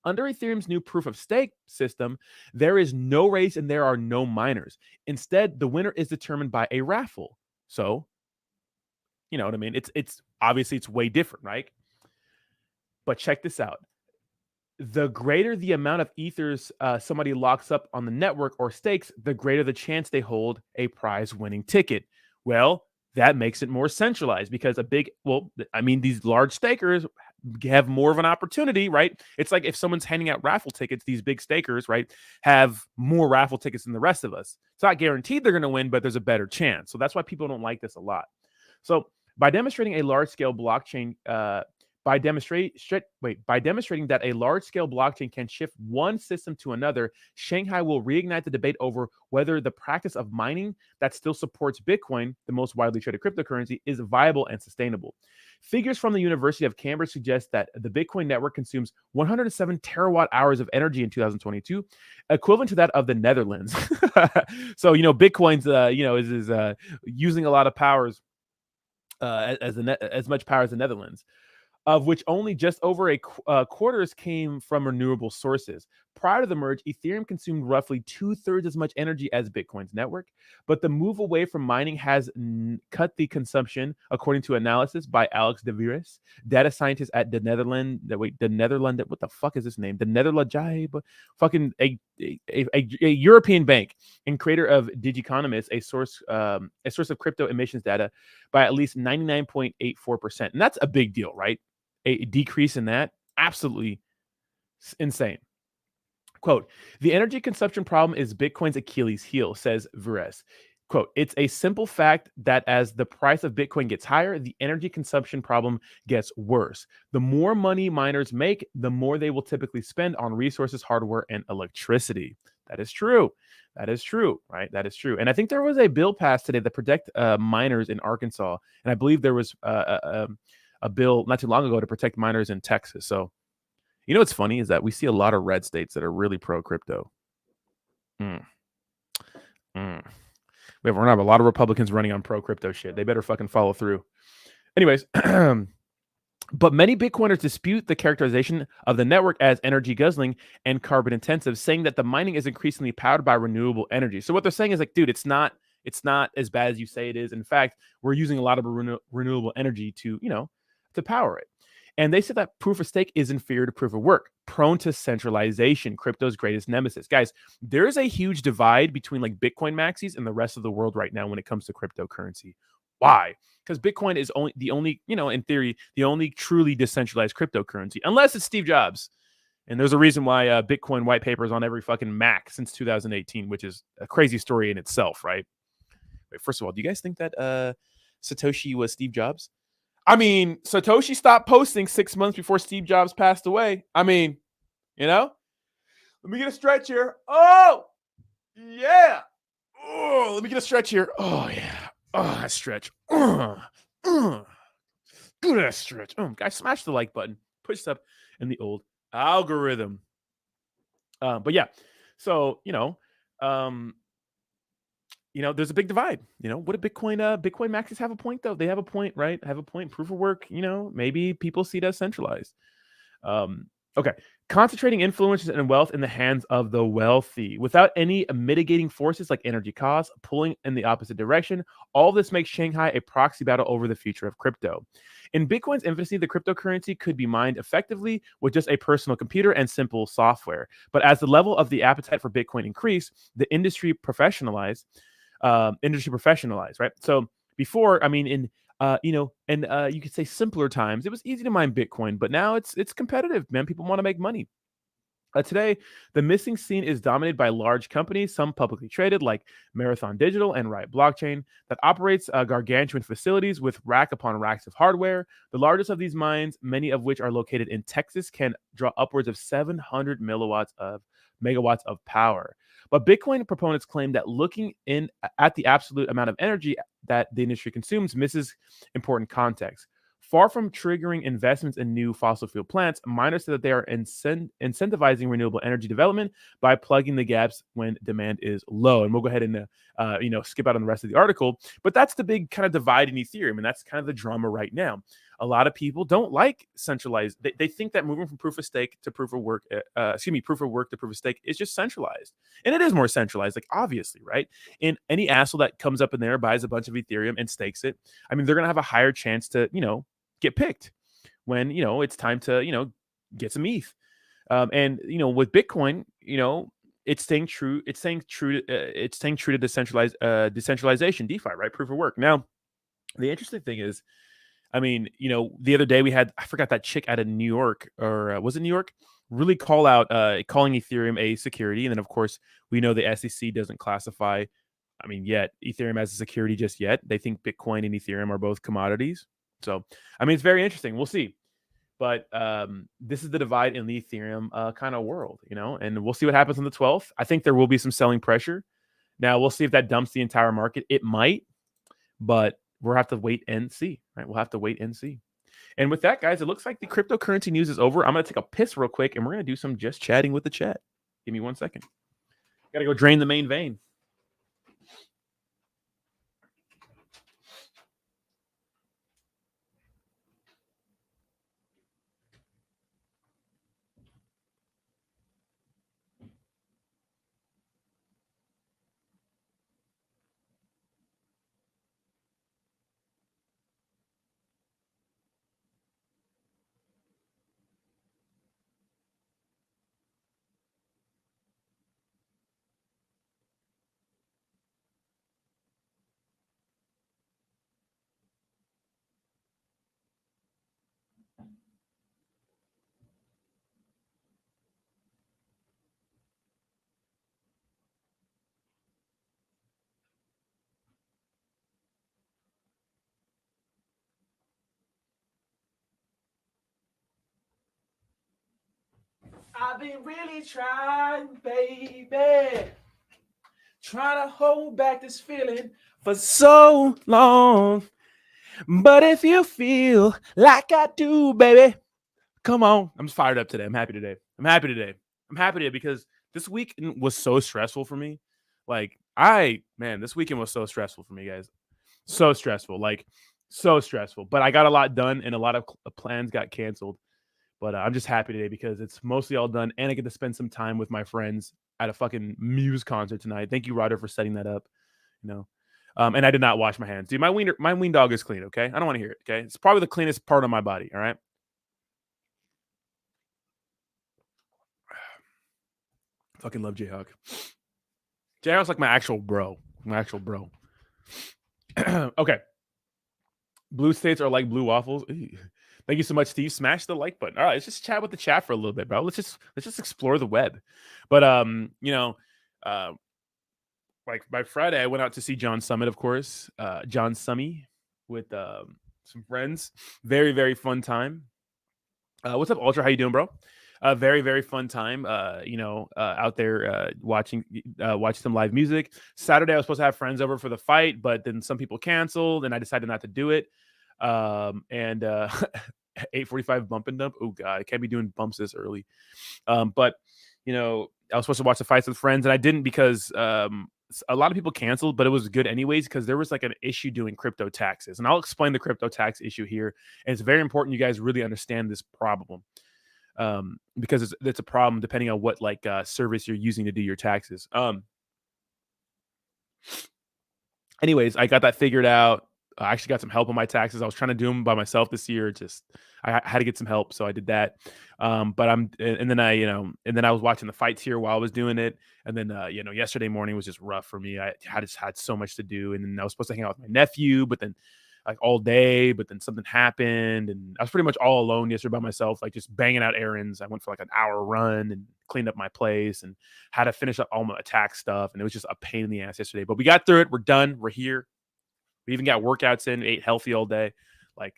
S1: Under Ethereum's new proof of stake system, there is no race and there are no miners. Instead, the winner is determined by a raffle. So, you know what I mean? It's obviously it's way different, right? But check this out. The greater the amount of ethers somebody locks up on the network or stakes, the greater the chance they hold a prize winning ticket. Well, that makes it more centralized because these large stakers have more of an opportunity, right? It's like if someone's handing out raffle tickets, these big stakers, right, have more raffle tickets than the rest of us. It's not guaranteed they're going to win, but there's a better chance. So that's why people don't like this a lot. So by demonstrating a large-scale blockchain, by demonstrating that a large-scale blockchain can shift one system to another, Shanghai will reignite the debate over whether the practice of mining that still supports Bitcoin, the most widely traded cryptocurrency, is viable and sustainable. Figures from the University of Cambridge suggest that the Bitcoin network consumes 107 terawatt hours of energy in 2022, equivalent to that of the Netherlands. So, Bitcoin's, is using a lot of powers, as much power as the Netherlands, of which only just over a quarters came from renewable sources. Prior to the merge, Ethereum consumed roughly 2/3 as much energy as Bitcoin's network, but the move away from mining has cut the consumption, according to analysis by Alex de Vries, data scientist at the Netherlands. What the fuck is this name? The Netherlands, fucking a European bank and creator of Digiconomist, a source of crypto emissions data by at least 99.84%, and that's a big deal, right? A decrease in that, absolutely insane. Quote, the energy consumption problem is Bitcoin's Achilles heel, says Vures. Quote, it's a simple fact that as the price of Bitcoin gets higher, the energy consumption problem gets worse. The more money miners make, the more they will typically spend on resources, hardware, and electricity. That is true. That is true, right? That is true. And I think there was a bill passed today that protect miners in Arkansas. And I believe there was a bill not too long ago to protect miners in Texas. So, what's funny is that we see a lot of red states that are really pro-crypto. We're going to have a lot of Republicans running on pro-crypto shit. They better fucking follow through. Anyways, but many Bitcoiners dispute the characterization of the network as energy guzzling and carbon intensive, saying that the mining is increasingly powered by renewable energy. So what they're saying is like, dude, it's not as bad as you say it is. In fact, we're using a lot of renewable energy to power it. And they said that proof of stake is inferior to proof of work, prone to centralization, crypto's greatest nemesis. Guys, there is a huge divide between like Bitcoin maxis and the rest of the world right now when it comes to cryptocurrency. Why? Because Bitcoin is the only, in theory, the only truly decentralized cryptocurrency, unless it's Steve Jobs. And there's a reason why Bitcoin white paper is on every fucking Mac since 2018, which is a crazy story in itself, right? Wait, first of all, do you guys think that Satoshi was Steve Jobs? I mean, Satoshi stopped posting 6 months before Steve Jobs passed away. I mean, let me get a stretch here. Oh, yeah. Oh, let me get a stretch here. Oh, yeah. Oh, that stretch. Good ass stretch. Guys, smash the like button. Push up in the old algorithm. But yeah, so, there's a big divide. What did Bitcoin maxis have a point though? They have a point, right? Have a point. Proof of work. Maybe people see it as centralized. Okay. Concentrating influence and wealth in the hands of the wealthy without any mitigating forces like energy costs pulling in the opposite direction. All this makes Shanghai a proxy battle over the future of crypto. In Bitcoin's infancy, the cryptocurrency could be mined effectively with just a personal computer and simple software. But as the level of the appetite for Bitcoin increased, the industry professionalized, right? So before, I mean, in you could say simpler times, it was easy to mine Bitcoin, but now it's competitive, man. People want to make money. Today, the missing scene is dominated by large companies, some publicly traded like Marathon Digital and Riot Blockchain, that operates gargantuan facilities with rack upon racks of hardware. The largest of these mines, many of which are located in Texas, can draw upwards of 700 megawatts of power. But Bitcoin proponents claim that looking at the absolute amount of energy that the industry consumes misses important context. Far from triggering investments in new fossil fuel plants, miners say that they are incentivizing renewable energy development by plugging the gaps when demand is low. And we'll go ahead and skip out on the rest of the article. But that's the big kind of divide in Ethereum, and that's kind of the drama right now. a lot of people don't like centralized. They think that moving from proof of stake to proof of work, proof of work to proof of stake is just centralized, and it is more centralized, like obviously, right? And any asshole that comes up in there buys a bunch of Ethereum and stakes it. I mean, they're gonna have a higher chance to get picked when it's time to get some ETH. And with Bitcoin, it's staying true. It's staying true. It's staying true to decentralization, DeFi, right? Proof of work. Now, the interesting thing is, I mean, the other day we had, I forgot, that chick out of New York, or was it New York? Really calling Ethereum a security, and then of course we know the SEC doesn't classify, I mean, yet Ethereum as a security just yet. They think Bitcoin and Ethereum are both commodities. So, I mean, it's very interesting. We'll see. But this is the divide in the Ethereum kind of world, and we'll see what happens on the 12th. I think there will be some selling pressure. Now, we'll see if that dumps the entire market. It might, but we'll have to wait and see, right? We'll have to wait and see. And with that, guys, it looks like the cryptocurrency news is over. I'm going to take a piss real quick, and we're going to do some just chatting with the chat. Give me 1 second. Got to go drain the main vein. I've been really trying, baby. Trying to hold back this feeling for so long. But if you feel like I do, baby, come on. I'm just fired up today. I'm happy today. I'm happy today because this week was so stressful for me. Like, this weekend was so stressful for me, guys. So stressful. Like, so stressful. But I got a lot done, and a lot of plans got canceled. But I'm just happy today because it's mostly all done, and I get to spend some time with my friends at a fucking Muse concert tonight. Thank you, Ryder, for setting that up. And I did not wash my hands, dude. My wiener dog is clean. Okay, I don't want to hear it. Okay, it's probably the cleanest part of my body. All right. Fucking love Jayhawk. Jayhawk's like my actual bro. Okay. Blue states are like blue waffles. Ew. Thank you so much, Steve. Smash the like button. All right, let's just chat with the chat for a little bit, bro. Let's just explore the web. But like by Friday, I went out to see John Summit, of course. John Summy with some friends. Very, very fun time. What's up, Ultra? How you doing, bro? Very, very fun time. Out there watching some live music. Saturday, I was supposed to have friends over for the fight, but then some people canceled, and I decided not to do it. 8:45 bump and dump. Oh god, I can't be doing bumps this early. But I was supposed to watch the fights with friends, and I didn't because a lot of people canceled, but it was good anyways because there was like an issue doing crypto taxes, and I'll explain the crypto tax issue here. And it's very important you guys really understand this problem, because it's a problem depending on what service you're using to do your taxes. Anyways, I got that figured out. I actually got some help on my taxes. I was trying to do them by myself this year. I had to get some help, so I did that. And then I was watching the fights here while I was doing it. And then yesterday morning was just rough for me. I just had so much to do, and then I was supposed to hang out with my nephew, but then like all day, but then something happened, and I was pretty much all alone yesterday by myself, like just banging out errands. I went for like an hour run and cleaned up my place and had to finish up all my tax stuff, and it was just a pain in the ass yesterday. But we got through it. We're done. We're here. We even got workouts in, ate healthy all day. Like,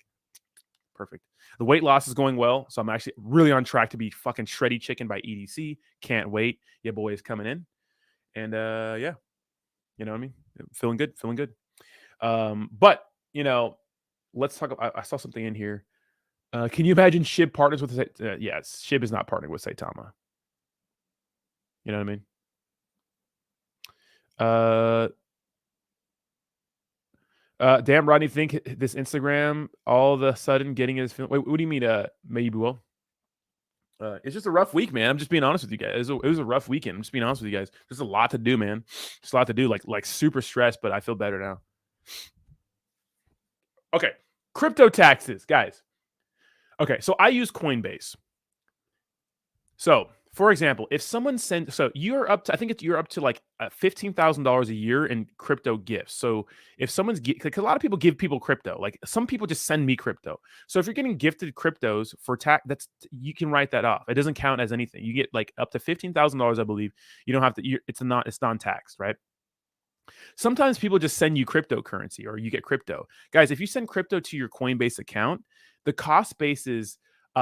S1: perfect. The weight loss is going well, so I'm actually really on track to be fucking shreddy chicken by EDC. Can't wait. Yeah, boy is coming in. And yeah, you know what I mean? Feeling good. But let's talk about, I saw something in here. Can you imagine Shib partners with yes, Shib is not partnering with Saitama. You know what I mean? Damn, Rodney, think this Instagram all of a sudden getting his film. Wait, what do you mean? Maybe will. It's just a rough week, man. I'm just being honest with you guys. It was a rough weekend. I'm just being honest with you guys. There's a lot to do, man. There's a lot to do. Like super stressed, but I feel better now. Okay, crypto taxes, guys. Okay, so I use Coinbase. So, for example, if someone sends, so you're up to, I think it's you're up to like $15,000 a year in crypto gifts. So if someone's, like a lot of people give people crypto, like some people just send me crypto. So if you're getting gifted cryptos for tax, you can write that off. It doesn't count as anything. You get like up to $15,000, I believe. You don't have to. It's non-taxed, right? Sometimes people just send you cryptocurrency or you get crypto. Guys, if you send crypto to your Coinbase account, the cost basis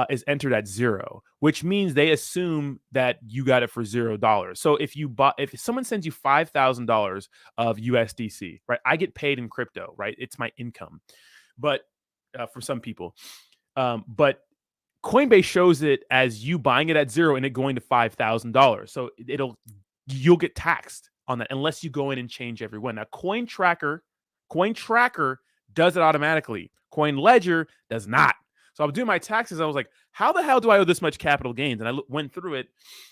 S1: is entered at zero, which means they assume that you got it for $0. So if someone sends you $5,000 of USDC, right? I get paid in crypto, right? It's my income, but for some people, but Coinbase shows it as you buying it at zero and it going to $5,000. So you'll get taxed on that unless you go in and change every one. Now, Coin Tracker does it automatically. Coin Ledger does not. So I was doing my taxes. I was like, how the hell do I owe this much capital gains? And I went through it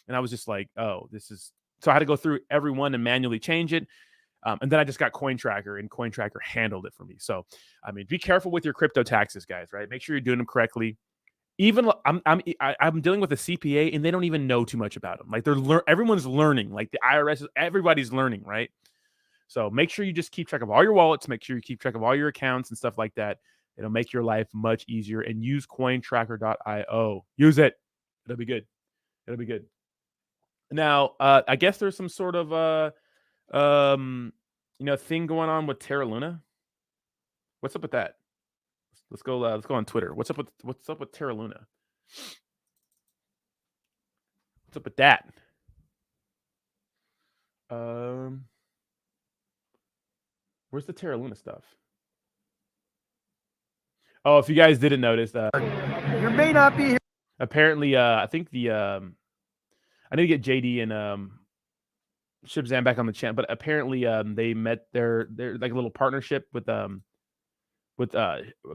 S1: and I was just like, oh, this is, so I had to go through every one and manually change it. And then I just got Coin Tracker and Coin Tracker handled it for me. So, I mean, be careful with your crypto taxes, guys, right? Make sure you're doing them correctly. Even I'm dealing with a CPA and they don't even know too much about them. Like everyone's learning, like the IRS, everybody's learning, right? So make sure you just keep track of all your wallets. Make sure you keep track of all your accounts and stuff like that. It'll make your life much easier. And use cointracker.io. Use it. It'll be good. It'll be good. Now, I guess there's some sort of thing going on with Terra Luna. What's up with that? Let's go on Twitter. What's up with Terra Luna? What's up with that? Where's the Terra Luna stuff? Oh, if you guys didn't notice,
S2: you may not be here.
S1: Apparently, I think I need to get JD and Shibzam back on the channel, but apparently, they met their like a little partnership with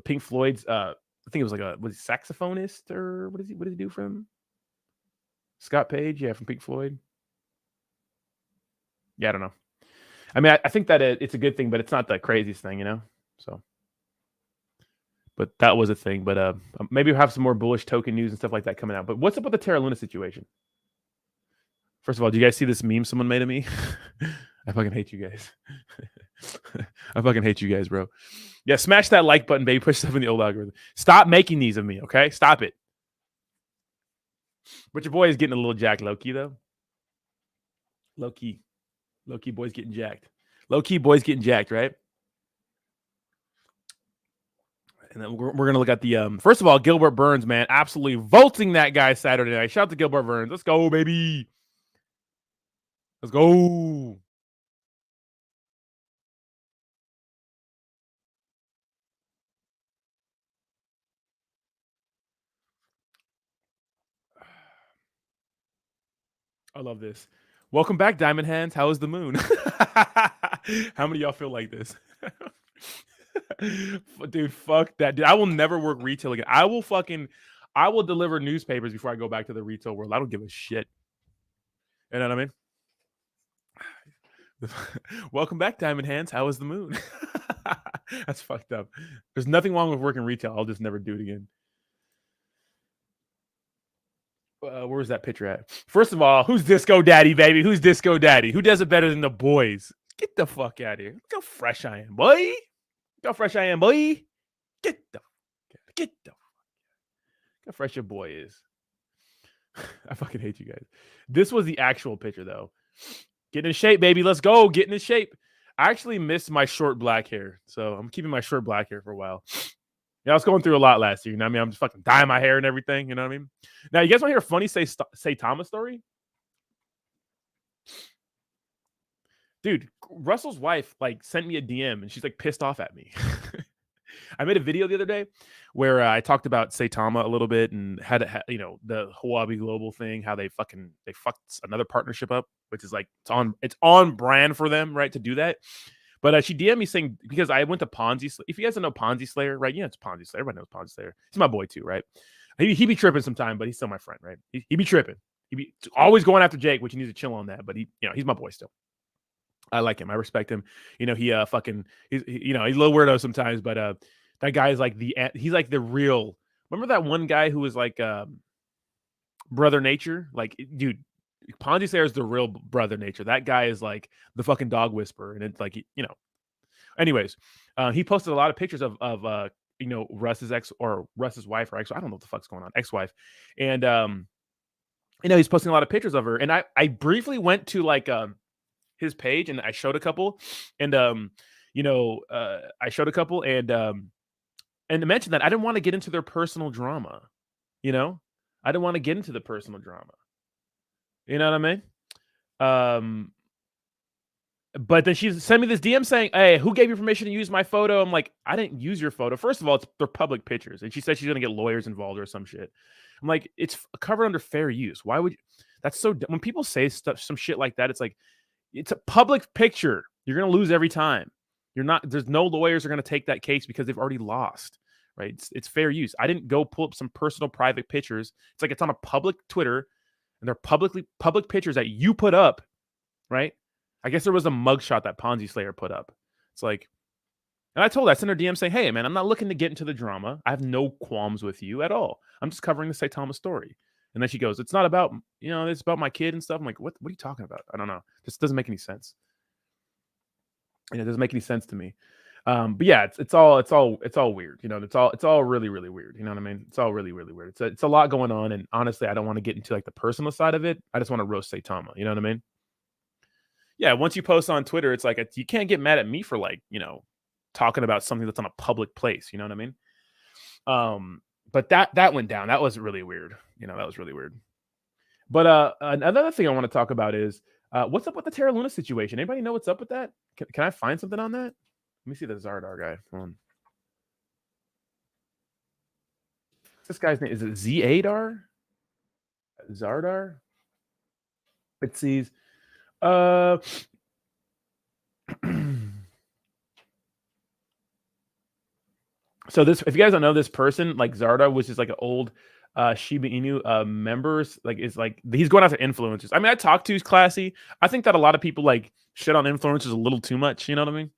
S1: Pink Floyd's. I think it was like was he saxophonist or what does he do for him? Scott Page, yeah, from Pink Floyd. Yeah, I don't know. I mean, I think that it's a good thing, but it's not the craziest thing, you know. So. But that was a thing. But maybe we'll have some more bullish token news and stuff like that coming out. But what's up with the Terra Luna situation? First of all, do you guys see this meme someone made of me? I fucking hate you guys. I fucking hate you guys, bro. Yeah, smash that like button, baby. Push stuff in the old algorithm. Stop making these of me, okay? Stop it. But your boy is getting a little jacked low-key, though. Low-key. Low-key boy's getting jacked. Low-key boy's getting jacked, right? And then we're going to look at the, first of all, Gilbert Burns, man, absolutely vaulting that guy Saturday night. Shout out to Gilbert Burns. Let's go, baby. Let's go. I love this. Welcome back, Diamond Hands. How is the moon? How many of y'all feel like this? Dude, fuck that. Dude, I will never work retail again. I will deliver newspapers before I go back to the retail world. I don't give a shit. You know what I mean? Welcome back, Diamond Hands. How is the moon? That's fucked up. There's nothing wrong with working retail. I'll just never do it again. Where's that picture at? First of all, who's Disco Daddy, baby? Who's Disco Daddy? Who does it better than the boys? Get the fuck out of here. Look how fresh I am, boy. Look how fresh I am, boy. Get how fresh your boy is. I fucking hate you guys. This was the actual picture, though. Getting in shape, baby. Let's go. Getting in shape. I actually missed my short black hair, so I'm keeping my short black hair for a while. Yeah, I was going through a lot last year. You know what I mean? I'm just fucking dyeing my hair and everything. You know what I mean? Now, you guys want to hear a funny Saitama story? Dude, Russell's wife like sent me a DM and she's like pissed off at me. I made a video the other day where I talked about Saitama a little bit and had the Huobi Global thing, how they fucked another partnership up, which is like it's on brand for them, right, to do that. But she DM'd me saying, because I went to Ponzi. If you guys don't know Ponzi Slayer, right? Yeah, it's Ponzi Slayer. Everybody knows Ponzi Slayer. He's my boy too, right? He be tripping sometime, but he's still my friend, right? He be tripping. He be always going after Jake, which he needs to chill on that. But he's my boy still. I like him. I respect him. He's a little weirdo sometimes, but that guy is like he's like the real. Remember that one guy who was like Brother Nature? Like, dude, Ponzi Slayer is the real Brother Nature. That guy is like the fucking dog whisperer, and it's like Anyways, he posted a lot of pictures of Russ's ex or Russ's wife or ex. I don't know what the fuck's going on, ex-wife, and he's posting a lot of pictures of her. And I briefly went to like his page and I showed a couple, and I showed a couple and to mention that I didn't want to get into their personal drama, I didn't want to get into the personal drama. You know what I mean? But then she sent me this DM saying, "Hey, who gave you permission to use my photo?" I'm like, I didn't use your photo. First of all, they're public pictures. And she said she's going to get lawyers involved or some shit. I'm like, it's covered under fair use. Why would you? That's so when people say some shit like that, it's like, it's a public picture. You're going to lose every time. There's no lawyers are going to take that case because they've already lost, right? It's fair use. I didn't go pull up some personal private pictures. It's like it's on a public Twitter and they're public pictures that you put up, right? I guess there was a mugshot that Ponzi Slayer put up. It's like, and I sent her DM saying, "Hey, man, I'm not looking to get into the drama. I have no qualms with you at all. I'm just covering the Saitama story." And then she goes, "It's not about, it's about my kid and stuff." I'm like, what are you talking about? I don't know. This doesn't make any sense. It doesn't make any sense to me. But yeah, it's all weird. It's all really, really weird. You know what I mean? It's all really, really weird. It's a lot going on. And honestly, I don't want to get into like the personal side of it. I just want to roast Saitama. You know what I mean? Yeah, once you post on Twitter, it's like you can't get mad at me for like, talking about something that's on a public place. You know what I mean? But that went down. That was really weird. That was really weird. But another thing I want to talk about is what's up with the Terra Luna situation? Anybody know what's up with that? Can I find something on that? Let me see the Zardar guy. Hold on. This guy's name, is it Zadar? Zardar? It sees. So this, if you guys don't know this person, like Zarda, which is like an old Shiba Inu members, like is like he's going after influencers. I mean, I talked to he's classy. I think that a lot of people like shit on influencers a little too much. You know what I mean?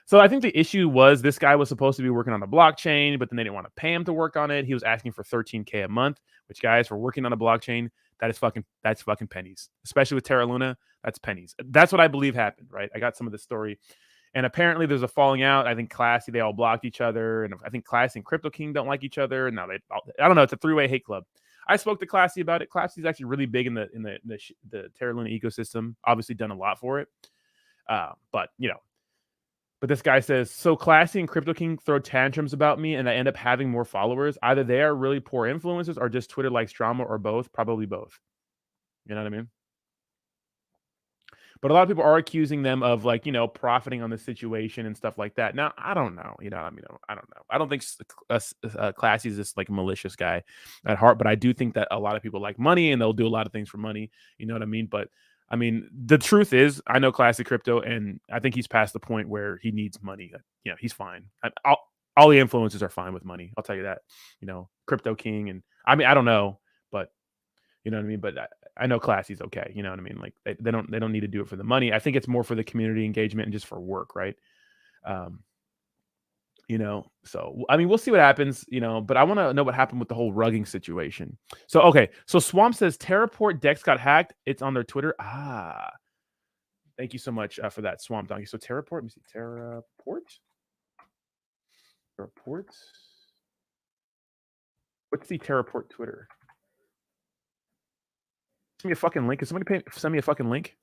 S1: So I think the issue was this guy was supposed to be working on a blockchain, but then they didn't want to pay him to work on it. He was asking for $13K a month, which guys, for working on a blockchain, that's fucking pennies, especially with Terra Luna. That's pennies. That's what I believe happened, right? I got some of the story. And apparently there's a falling out. I think Classy, they all blocked each other. And I think Classy and Crypto King don't like each other. And now I don't know. It's a three-way hate club. I spoke to Classy about it. Classy's actually really big in the Terra Luna ecosystem. Obviously done a lot for it. But this guy says, so Classy and Crypto King throw tantrums about me and I end up having more followers. Either they are really poor influencers or just Twitter likes drama, or both. Probably both. You know what I mean? But a lot of people are accusing them of like, profiting on the situation and stuff like that. Now, I don't know. I don't know. I don't think Classy is this like malicious guy at heart, but I do think that a lot of people like money and they'll do a lot of things for money. You know what I mean? But I mean, the truth is, I know Classy Crypto, and I think he's past the point where he needs money. He's fine. All the influencers are fine with money. I'll tell you that. Crypto King, and I mean, I don't know, but you know what I mean. But I know Classy's okay. You know what I mean? Like they don't need to do it for the money. I think it's more for the community engagement and just for work, right? So I mean, we'll see what happens, but I want to know what happened with the whole rugging situation. So, okay. So Swamp says Terraport Dex got hacked. It's on their Twitter. Thank you so much for that, Swamp Donkey. So Terraport, let me see. Terraport? What's the Terraport Twitter? Send me a fucking link. Is somebody send me a fucking link?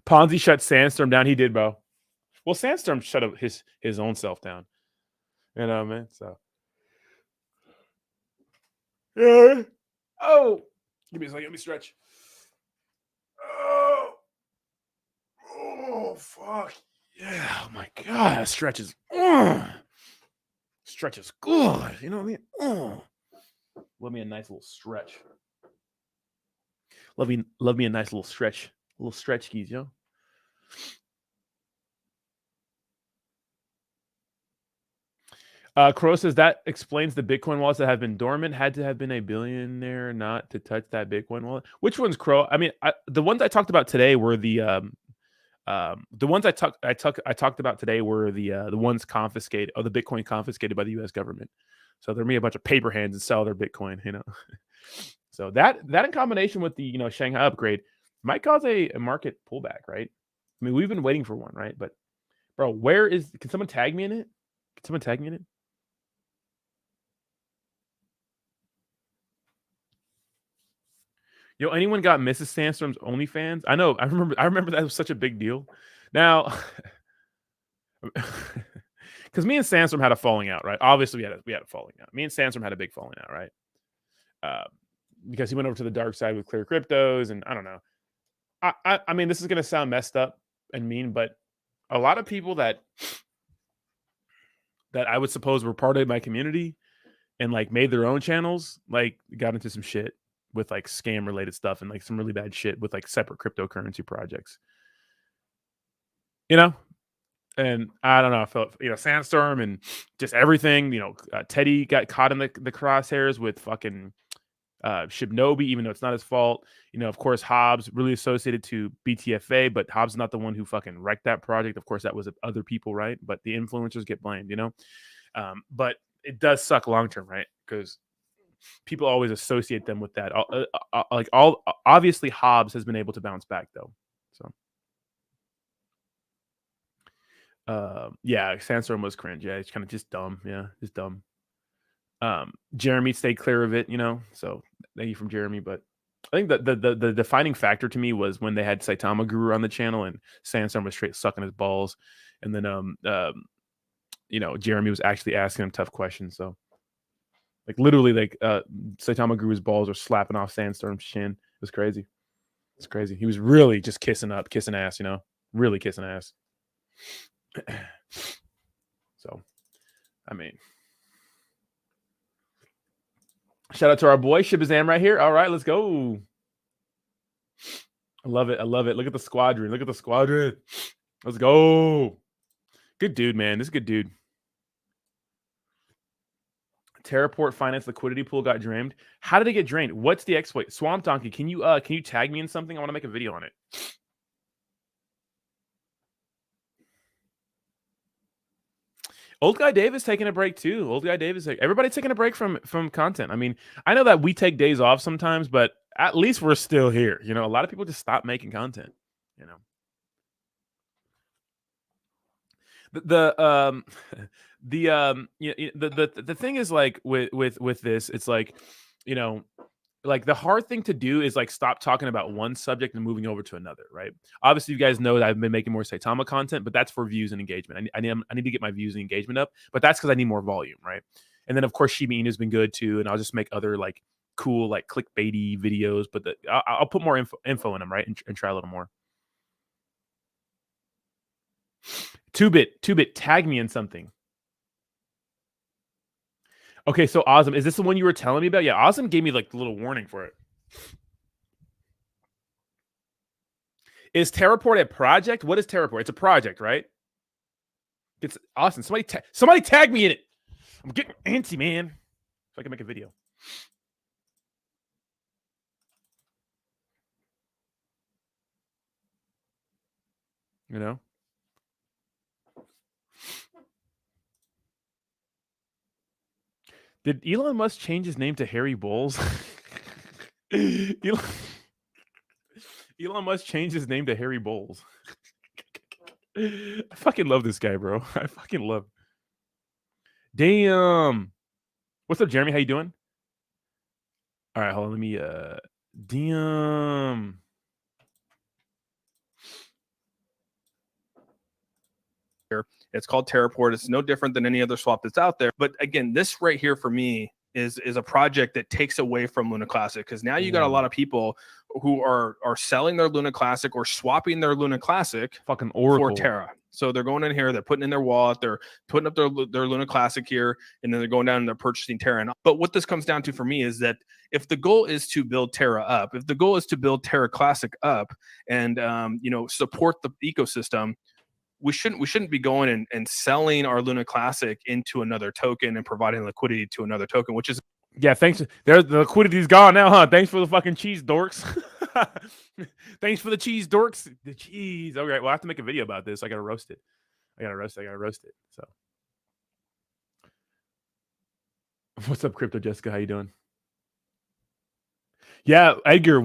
S1: Ponzi shut Sandstorm down. He did, bro. Well, Sandstorm shut up his own self down. You know what I mean? So. Yeah. Oh. Give me a second. Let me stretch. Oh, fuck. Yeah. Oh, my God. That stretch is good. You know what I mean? Love me a nice little stretch. Love me a nice little stretch. Little stretch keys, Crow says that explains the Bitcoin wallets that have been dormant. Had to have been a billionaire not to touch that Bitcoin wallet. Which one's Crow? I mean, the ones I talked about today were the ones I talked about today were the ones confiscated, the Bitcoin confiscated by the U.S. government. So they're me a bunch of paper hands and sell their Bitcoin, you know. So that in combination with the Shanghai upgrade might cause a market pullback, right? I mean, we've been waiting for one, right? But bro, can someone tag me in it? Can someone tag me in it? Yo, anyone got Mrs. Sandstorm's OnlyFans? I know. I remember that was such a big deal. Now, because me and Sandstorm had a falling out, right? Obviously, we had a falling out. Me and Sandstorm had a big falling out, right? Because he went over to the dark side with Clear Cryptos, and I don't know. I mean, this is gonna sound messed up and mean, but a lot of people that I would suppose were part of my community and like made their own channels, like got into some shit with like scam related stuff and like some really bad shit with like separate cryptocurrency projects. And I don't know, I felt Sandstorm and just everything. Teddy got caught in the crosshairs with fucking Shibnobi, even though it's not his fault. Of course, Hobbs really associated to BTFA, but Hobbs is not the one who fucking wrecked that project. Of course, that was other people, right? But the influencers get blamed, But it does suck long term, right? Because people always associate them with that. Obviously, Hobbs has been able to bounce back though. So, yeah, Sandstorm was cringe. Yeah, it's kind of just dumb. Yeah, just dumb. Jeremy stayed clear of it, So thank you from Jeremy. But I think that the defining factor to me was when they had Saitama Guru on the channel and Sandstorm was straight sucking his balls, and then Jeremy was actually asking him tough questions. So like literally, like Saitama Guru's balls are slapping off Sandstorm's chin. It was crazy. It's crazy. He was really just kissing ass, really kissing ass. So, I mean, shout out to our boy Shibazam right here. All right, let's go. I love it. Look at the squadron. Let's go. Good dude, man. This is a good dude. Terraport Finance liquidity pool got drained. How did it get drained? What's the exploit? Swamp Donkey, can you tag me in something? I want to make a video on it. Old Guy Davis taking a break too. Old Guy Davis, everybody's taking a break from content. I mean, I know that we take days off sometimes, but at least we're still here. A lot of people just stop making content. The thing is, like, with this, it's like, like the hard thing to do is like stop talking about one subject and moving over to another, right? Obviously, you guys know that I've been making more Saitama content, but that's for views and engagement. I need to get my views and engagement up, but that's because I need more volume, right? And then of course Shiba Inu has been good too, and I'll just make other like cool like clickbaity videos, but I'll put more info in them, right, and try a little more. 2-bit, tag me in something. Okay, so Awesome. Is this the one you were telling me about? Yeah, Awesome gave me like the little warning for it. Is Terraport a project? What is Terraport? It's a project, right? It's awesome. Somebody tag me in it. I'm getting antsy, man. So I can make a video. Did Elon Musk change his name to Harry Bowles? Elon Musk changed his name to Harry Bowles. I fucking love this guy, bro. I fucking love. Damn. What's up, Jeremy? How you doing? All right, hold on. Let me. Damn.
S3: It's called Terraport. It's no different than any other swap that's out there. But again, this right here for me is a project that takes away from Luna Classic, because now you got a lot of people who are selling their Luna Classic or swapping their Luna Classic
S1: fucking Oracle
S3: for Terra. So they're going in here, they're putting in their wallet, they're putting up their Luna Classic here, and then they're going down and they're purchasing Terra. But what this comes down to for me is that if the goal is to build Terra up, if the goal is to build Terra Classic up and support the ecosystem, we shouldn't be going and selling our Luna Classic into another token and providing liquidity to another token, which is
S1: thanks. The liquidity's gone now, huh? Thanks for the fucking cheese, dorks. Thanks for the cheese, dorks. The cheese. Okay, well, I have to make a video about this. I gotta roast it. I gotta roast it. So, what's up, Crypto Jessica? How you doing? Yeah, Edgar.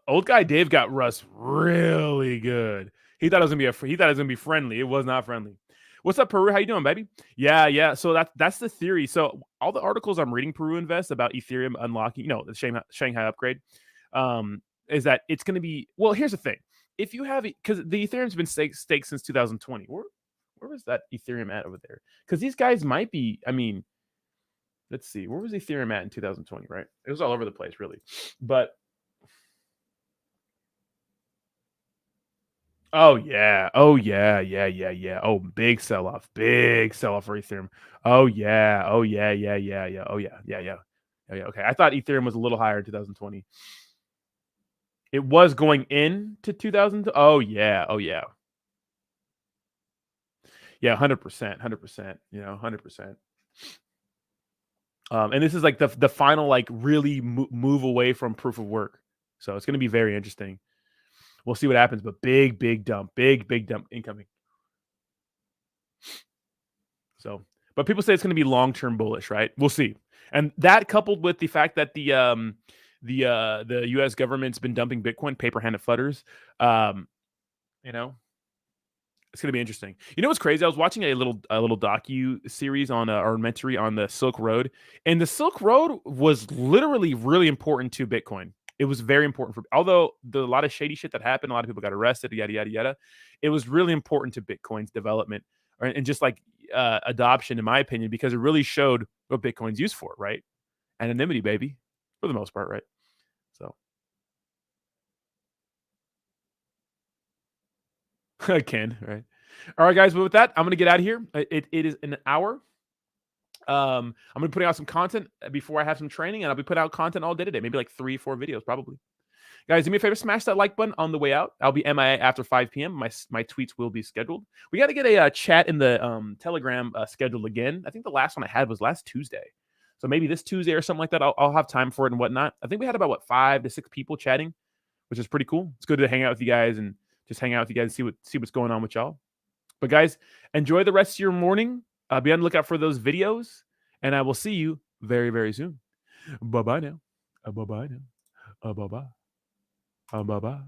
S1: Old guy Dave got Russ really good. He thought it was gonna be friendly. It was not friendly. What's up, Peru? How you doing, baby? Yeah. So that's the theory. So all the articles I'm reading, Peru Invest, about Ethereum unlocking, the Shanghai upgrade, is that it's going to be. Well, here's the thing: if you have, because the Ethereum's been staked since 2020. Where was that Ethereum at over there? Because these guys might be. I mean, let's see. Where was Ethereum at in 2020? Right? It was all over the place, really. But Oh yeah. Oh, big sell off for Ethereum. Oh yeah. Okay, I thought Ethereum was a little higher in 2020. It was going into 2000. Oh yeah. 100%. 100%. And this is like the final, like, really move away from proof of work. So it's going to be very interesting. We'll see what happens, but big dump incoming. So, but people say it's going to be long-term bullish, right? We'll see. And that, coupled with the fact that the U.S. government's been dumping Bitcoin, paper-handed fudders, it's going to be interesting. You know what's crazy? I was watching a little docu series on or documentary on the Silk Road, and the Silk Road was literally really important to Bitcoin. It was very important although a lot of shady shit that happened, a lot of people got arrested, yada yada yada. It was really important to Bitcoin's development and just like adoption, in my opinion, because it really showed what Bitcoin's used for, right? Anonymity, baby, for the most part, right? So. Ken, right? All right, guys. But with that, I'm gonna get out of here. It is an hour. I'm gonna be putting out some content before I have some training, and I'll be putting out content all day today. Maybe like 3-4 videos, probably. Guys, do me a favor, smash that like button on the way out. I'll be MIA after 5 p.m. My tweets will be scheduled. We got to get a chat in the Telegram scheduled again. I think the last one I had was last Tuesday. So maybe this Tuesday or something like that, I'll have time for it and whatnot. I think we had about 5 to 6 people chatting, which is pretty cool. It's good to hang out with you guys and just hang out with you guys and see what's going on with y'all. But guys, enjoy the rest of your morning. Be on the lookout for those videos, and I will see you very, very soon. Bye-bye now. Bye-bye now. Bye-bye. Bye-bye.